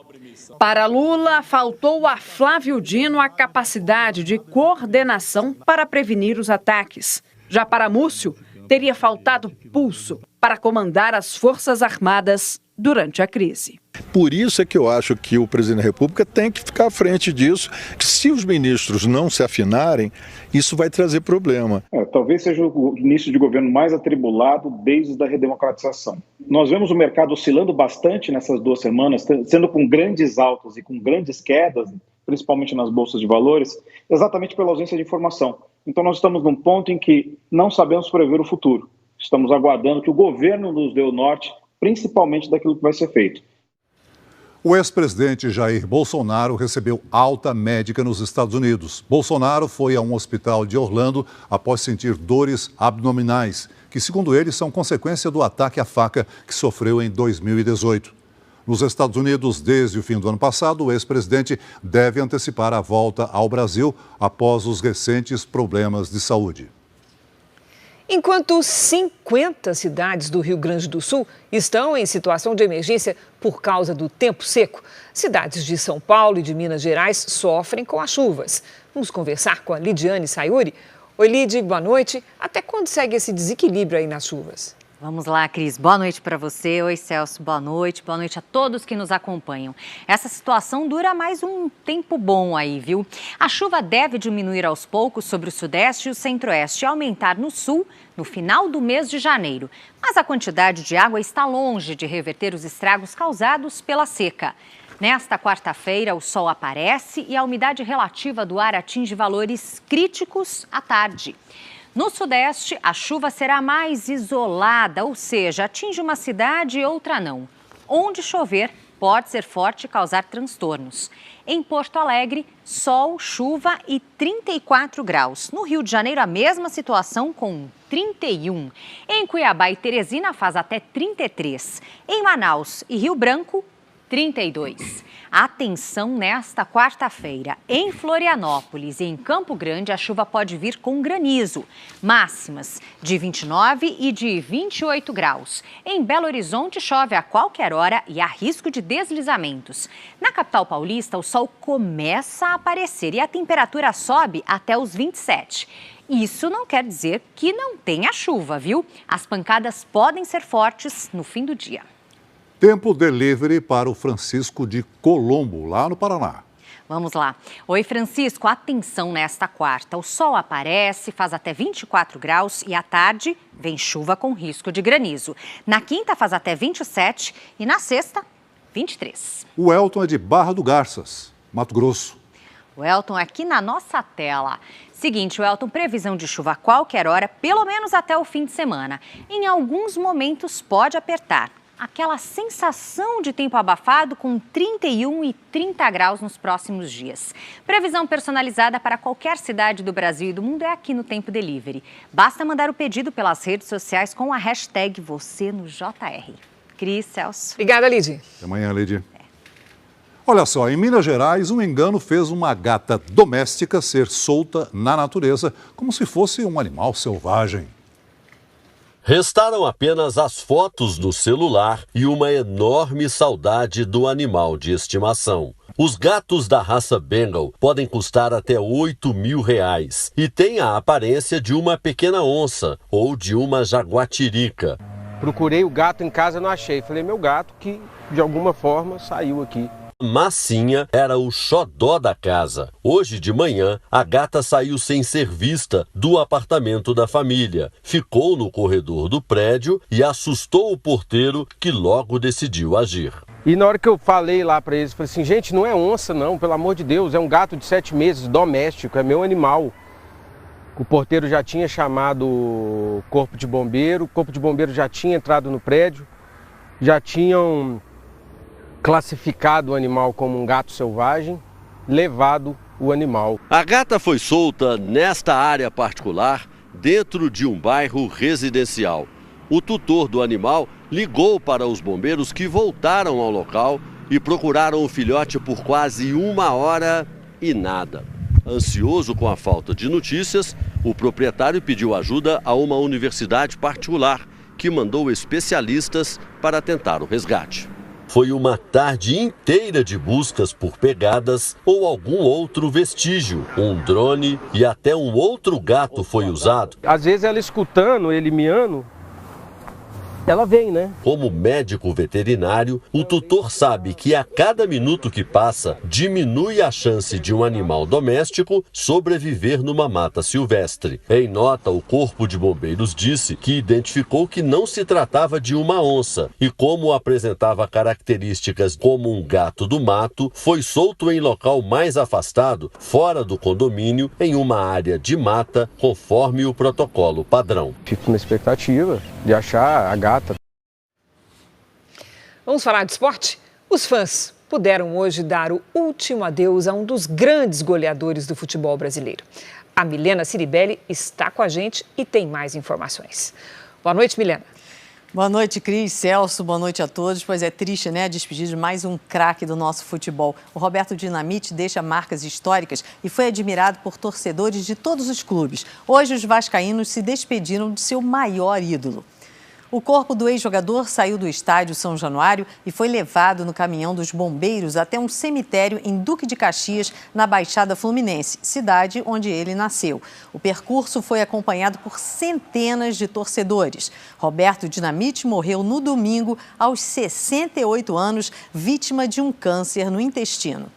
Para Lula, faltou a Flávio Dino a capacidade de coordenação para prevenir os ataques. Já para Múcio, teria faltado pulso para comandar as Forças Armadas durante a crise. Por isso é que eu acho que o presidente da República tem que ficar à frente disso, que se os ministros não se afinarem, isso vai trazer problema. Talvez seja o início de governo mais atribulado desde a redemocratização. Nós vemos o mercado oscilando bastante nessas 2 semanas, sendo com grandes altos e com grandes quedas, principalmente nas bolsas de valores, exatamente pela ausência de informação. Então nós estamos num ponto em que não sabemos prever o futuro. Estamos aguardando que o governo nos dê o norte, principalmente daquilo que vai ser feito. O ex-presidente Jair Bolsonaro recebeu alta médica nos Estados Unidos. Bolsonaro foi a um hospital de Orlando após sentir dores abdominais, que, segundo ele, são consequência do ataque à faca que sofreu em 2018. Nos Estados Unidos, desde o fim do ano passado, o ex-presidente deve antecipar a volta ao Brasil após os recentes problemas de saúde. Enquanto 50 cidades do Rio Grande do Sul estão em situação de emergência por causa do tempo seco, cidades de São Paulo e de Minas Gerais sofrem com as chuvas. Vamos conversar com a Lidiane Sayuri. Oi, Lid, boa noite. Até quando segue esse desequilíbrio aí nas chuvas? Vamos lá, Cris. Boa noite para você. Oi, Celso. Boa noite. Boa noite a todos que nos acompanham. Essa situação dura mais um tempo bom aí, viu? A chuva deve diminuir aos poucos sobre o sudeste e o centro-oeste e aumentar no sul no final do mês de janeiro. Mas a quantidade de água está longe de reverter os estragos causados pela seca. Nesta quarta-feira, o sol aparece e a umidade relativa do ar atinge valores críticos à tarde. No Sudeste, a chuva será mais isolada, ou seja, atinge uma cidade e outra não. Onde chover, pode ser forte e causar transtornos. Em Porto Alegre, sol, chuva e 34 graus. No Rio de Janeiro, a mesma situação com 31. Em Cuiabá e Teresina, faz até 33. Em Manaus e Rio Branco, 32. Atenção nesta quarta-feira. Em Florianópolis e em Campo Grande, a chuva pode vir com granizo. Máximas de 29 e de 28 graus. Em Belo Horizonte, chove a qualquer hora e há risco de deslizamentos. Na capital paulista, o sol começa a aparecer e a temperatura sobe até os 27. Isso não quer dizer que não tenha chuva, viu? As pancadas podem ser fortes no fim do dia. Tempo delivery para o Francisco de Colombo, lá no Paraná. Vamos lá. Oi, Francisco, atenção nesta quarta. O sol aparece, faz até 24 graus e à tarde vem chuva com risco de granizo. Na quinta faz até 27 e na sexta, 23. O Elton é de Barra do Garças, Mato Grosso. O Elton é aqui na nossa tela. Seguinte, o Elton, previsão de chuva a qualquer hora, pelo menos até o fim de semana. Em alguns momentos pode apertar. Aquela sensação de tempo abafado com 31 e 30 graus nos próximos dias. Previsão personalizada para qualquer cidade do Brasil e do mundo é aqui no Tempo Delivery. Basta mandar o pedido pelas redes sociais com a hashtag #VocêNoJR. Cris, Celso. Obrigada, Lidy. Até amanhã, Lidy. Olha só, em Minas Gerais, um engano fez uma gata doméstica ser solta na natureza como se fosse um animal selvagem. Restaram apenas as fotos no celular e uma enorme saudade do animal de estimação. Os gatos da raça Bengal podem custar até R$8.000 e têm a aparência de uma pequena onça ou de uma jaguatirica. Procurei o gato em casa, não achei. Falei, meu gato que de alguma forma saiu aqui. Massinha era o xodó da casa. Hoje de manhã, a gata saiu sem ser vista do apartamento da família. Ficou no corredor do prédio e assustou o porteiro, que logo decidiu agir. E na hora que eu falei lá para eles, falei assim, gente, não é onça não, pelo amor de Deus, é um gato de 7 meses, doméstico, é meu animal. O porteiro já tinha chamado o corpo de bombeiro já tinha entrado no prédio, já tinham classificado o animal como um gato selvagem, levado o animal. A gata foi solta nesta área particular, dentro de um bairro residencial. O tutor do animal ligou para os bombeiros, que voltaram ao local e procuraram o filhote por quase 1 hora e nada. Ansioso com a falta de notícias, o proprietário pediu ajuda a uma universidade particular, que mandou especialistas para tentar o resgate. Foi uma tarde inteira de buscas por pegadas ou algum outro vestígio. Um drone e até um outro gato foi usado. Às vezes ela escutando, ele miando, ela vem, né? Como médico veterinário, o tutor sabe que a cada minuto que passa, diminui a chance de um animal doméstico sobreviver numa mata silvestre. Em nota, o Corpo de Bombeiros disse que identificou que não se tratava de uma onça e, como apresentava características como um gato do mato, foi solto em local mais afastado, fora do condomínio, em uma área de mata, conforme o protocolo padrão. Fico na expectativa de achar a gata. Vamos falar de esporte? Os fãs puderam hoje dar o último adeus a um dos grandes goleadores do futebol brasileiro. A Milena Ciribelli está com a gente e tem mais informações. Boa noite, Milena. Boa noite, Cris, Celso, boa noite a todos. Pois é triste, né, a despedir de mais um craque do nosso futebol. O Roberto Dinamite deixa marcas históricas e foi admirado por torcedores de todos os clubes. Hoje, os vascaínos se despediram de seu maior ídolo. O corpo do ex-jogador saiu do estádio São Januário e foi levado no caminhão dos bombeiros até um cemitério em Duque de Caxias, na Baixada Fluminense, cidade onde ele nasceu. O percurso foi acompanhado por centenas de torcedores. Roberto Dinamite morreu no domingo, aos 68 anos, vítima de um câncer no intestino.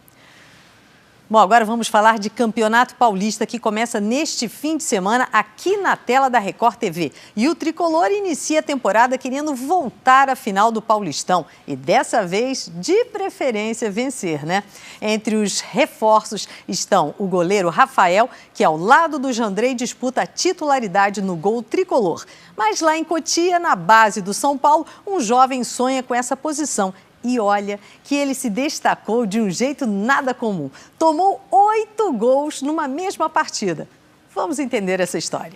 Bom, agora vamos falar de Campeonato Paulista, que começa neste fim de semana aqui na tela da Record TV. E o Tricolor inicia a temporada querendo voltar à final do Paulistão. E dessa vez, de preferência, vencer, né? Entre os reforços estão o goleiro Rafael, que ao lado do Jandrei disputa a titularidade no gol tricolor. Mas lá em Cotia, na base do São Paulo, um jovem sonha com essa posição. E olha que ele se destacou de um jeito nada comum. Tomou 8 gols numa mesma partida. Vamos entender essa história.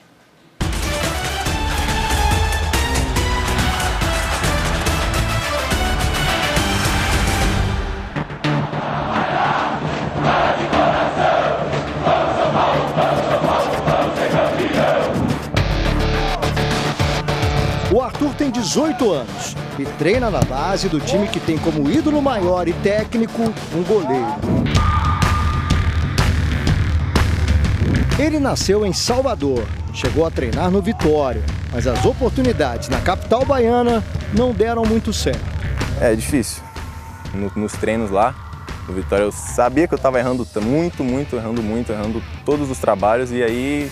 O Arthur tem 18 anos e treina na base do time que tem como ídolo maior e técnico um goleiro. Ele nasceu em Salvador, chegou a treinar no Vitória, mas as oportunidades na capital baiana não deram muito certo. É difícil. Nos treinos lá, no Vitória, eu sabia que eu estava errando errando todos os trabalhos e aí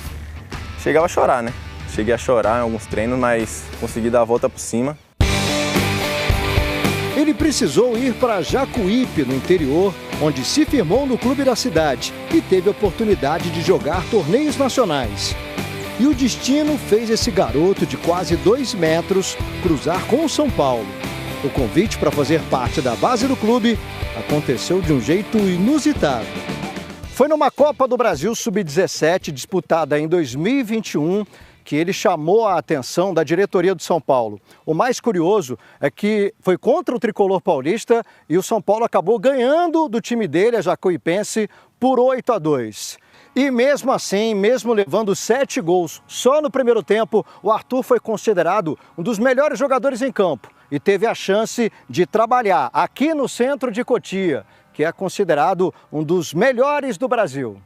chegava a chorar, né? Cheguei a chorar em alguns treinos, mas consegui dar a volta por cima. Ele precisou ir para Jacuípe, no interior, onde se firmou no clube da cidade e teve a oportunidade de jogar torneios nacionais. E o destino fez esse garoto de quase 2 metros cruzar com o São Paulo. O convite para fazer parte da base do clube aconteceu de um jeito inusitado. Foi numa Copa do Brasil Sub-17, disputada em 2021, que ele chamou a atenção da diretoria do São Paulo. O mais curioso é que foi contra o Tricolor Paulista e o São Paulo acabou ganhando do time dele, a Jacuipense, por 8-2. E mesmo assim, mesmo levando 7 gols só no primeiro tempo, o Arthur foi considerado um dos melhores jogadores em campo e teve a chance de trabalhar aqui no centro de Cotia, que é considerado um dos melhores do Brasil.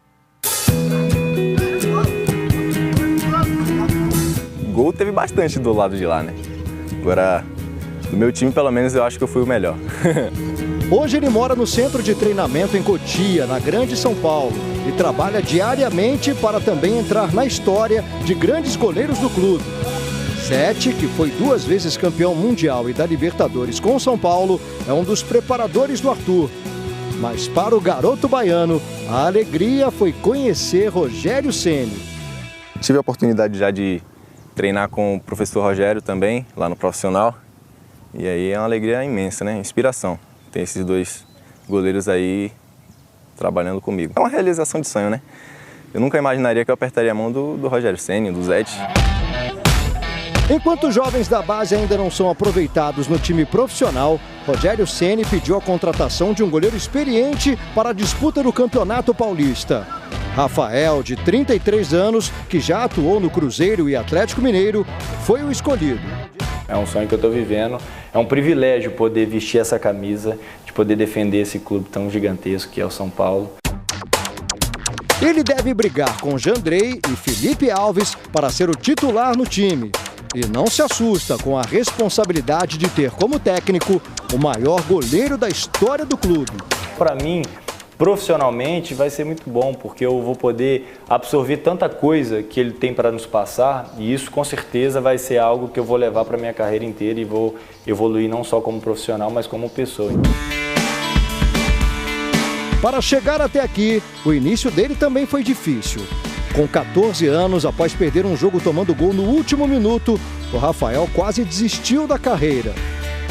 Gol teve bastante do lado de lá, né? Agora, do meu time, pelo menos, eu acho que eu fui o melhor. Hoje ele mora no centro de treinamento em Cotia, na Grande São Paulo, e trabalha diariamente para também entrar na história de grandes goleiros do clube. Sete, que foi 2 vezes campeão mundial e da Libertadores com o São Paulo, é um dos preparadores do Arthur. Mas para o garoto baiano, a alegria foi conhecer Rogério Ceni. Tive a oportunidade já de treinar com o professor Rogério também, lá no profissional. E aí é uma alegria imensa, né? Inspiração. Tem esses 2 goleiros aí trabalhando comigo. É uma realização de sonho, né? Eu nunca imaginaria que eu apertaria a mão do Rogério Ceni, do Zete. Enquanto os jovens da base ainda não são aproveitados no time profissional, Rogério Ceni pediu a contratação de um goleiro experiente para a disputa do Campeonato Paulista. Rafael, de 33 anos, que já atuou no Cruzeiro e Atlético Mineiro, foi o escolhido. É um sonho que eu estou vivendo, é um privilégio poder vestir essa camisa, de poder defender esse clube tão gigantesco que é o São Paulo. Ele deve brigar com Jandrei e Felipe Alves para ser o titular no time. E não se assusta com a responsabilidade de ter como técnico o maior goleiro da história do clube. Para mim, profissionalmente vai ser muito bom, porque eu vou poder absorver tanta coisa que ele tem para nos passar, e isso com certeza vai ser algo que eu vou levar para a minha carreira inteira e vou evoluir não só como profissional, mas como pessoa. Para chegar até aqui, o início dele também foi difícil. Com 14 anos, após perder um jogo tomando gol no último minuto, o Rafael quase desistiu da carreira.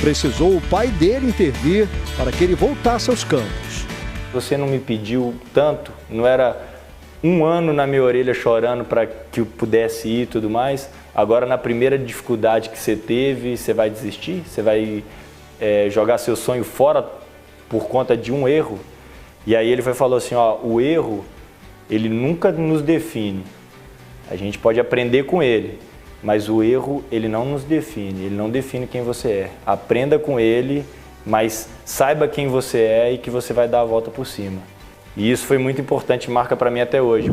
Precisou o pai dele intervir para que ele voltasse aos campos. Você não me pediu tanto, não era 1 ano na minha orelha chorando para que eu pudesse ir e tudo mais. Agora, na primeira dificuldade que você teve, você vai desistir? Você vai jogar seu sonho fora por conta de um erro? E aí ele falou assim, ó, o erro, ele nunca nos define. A gente pode aprender com ele, mas o erro, ele não nos define, ele não define quem você é. Aprenda com ele, mas saiba quem você é e que você vai dar a volta por cima. E isso foi muito importante, marca para mim até hoje.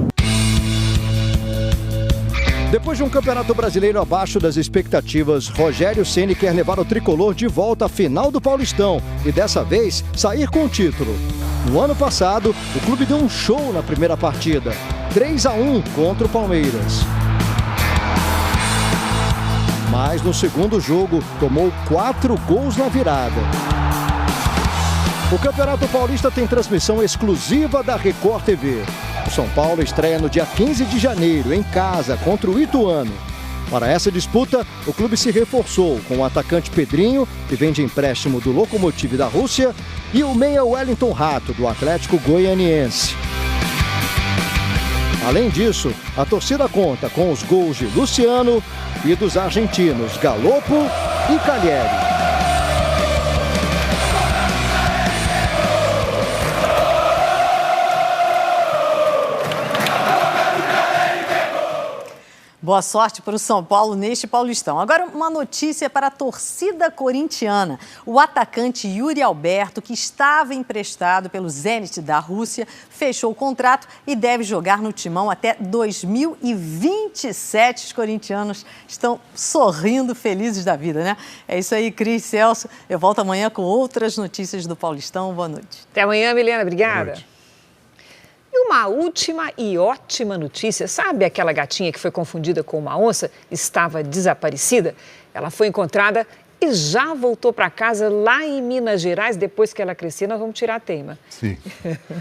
Depois de um campeonato brasileiro abaixo das expectativas, Rogério Ceni quer levar o tricolor de volta à final do Paulistão e dessa vez sair com o título. No ano passado, o clube deu um show na primeira partida, 3-1 contra o Palmeiras. Mas no segundo jogo, tomou 4 gols na virada. O Campeonato Paulista tem transmissão exclusiva da Record TV. O São Paulo estreia no dia 15 de janeiro, em casa, contra o Ituano. Para essa disputa, o clube se reforçou com o atacante Pedrinho, que vem de empréstimo do Lokomotiv da Rússia, e o meia Wellington Rato, do Atlético Goianiense. Além disso, a torcida conta com os gols de Luciano e dos argentinos Galopo e Cagliari. Boa sorte para o São Paulo neste Paulistão. Agora, uma notícia para a torcida corintiana. O atacante Yuri Alberto, que estava emprestado pelo Zenit da Rússia, fechou o contrato e deve jogar no Timão até 2027. Os corintianos estão sorrindo, felizes da vida, né? É isso aí, Cris, Celso. Eu volto amanhã com outras notícias do Paulistão. Boa noite. Até amanhã, Milena. Obrigada. E uma última e ótima notícia. Sabe aquela gatinha que foi confundida com uma onça? Estava desaparecida? Ela foi encontrada e já voltou para casa lá em Minas Gerais. Depois que ela crescer, nós vamos tirar a teima. Sim.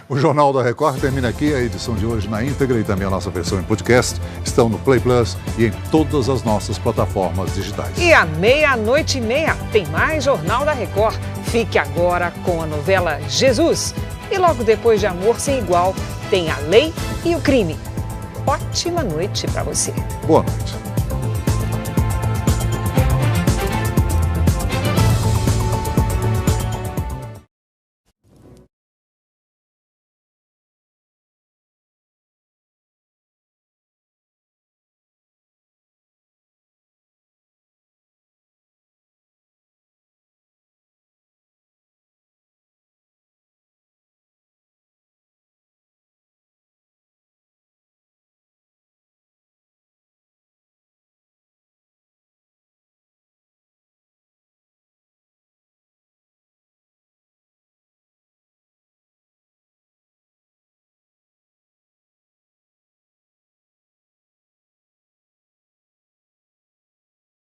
O Jornal da Record termina aqui. A edição de hoje na íntegra e também a nossa versão em podcast estão no Play Plus e em todas as nossas plataformas digitais. E à 00:30 tem mais Jornal da Record. Fique agora com a novela Jesus. E logo depois de Amor Sem Igual, tem A Lei e o Crime. Ótima noite para você. Boa noite.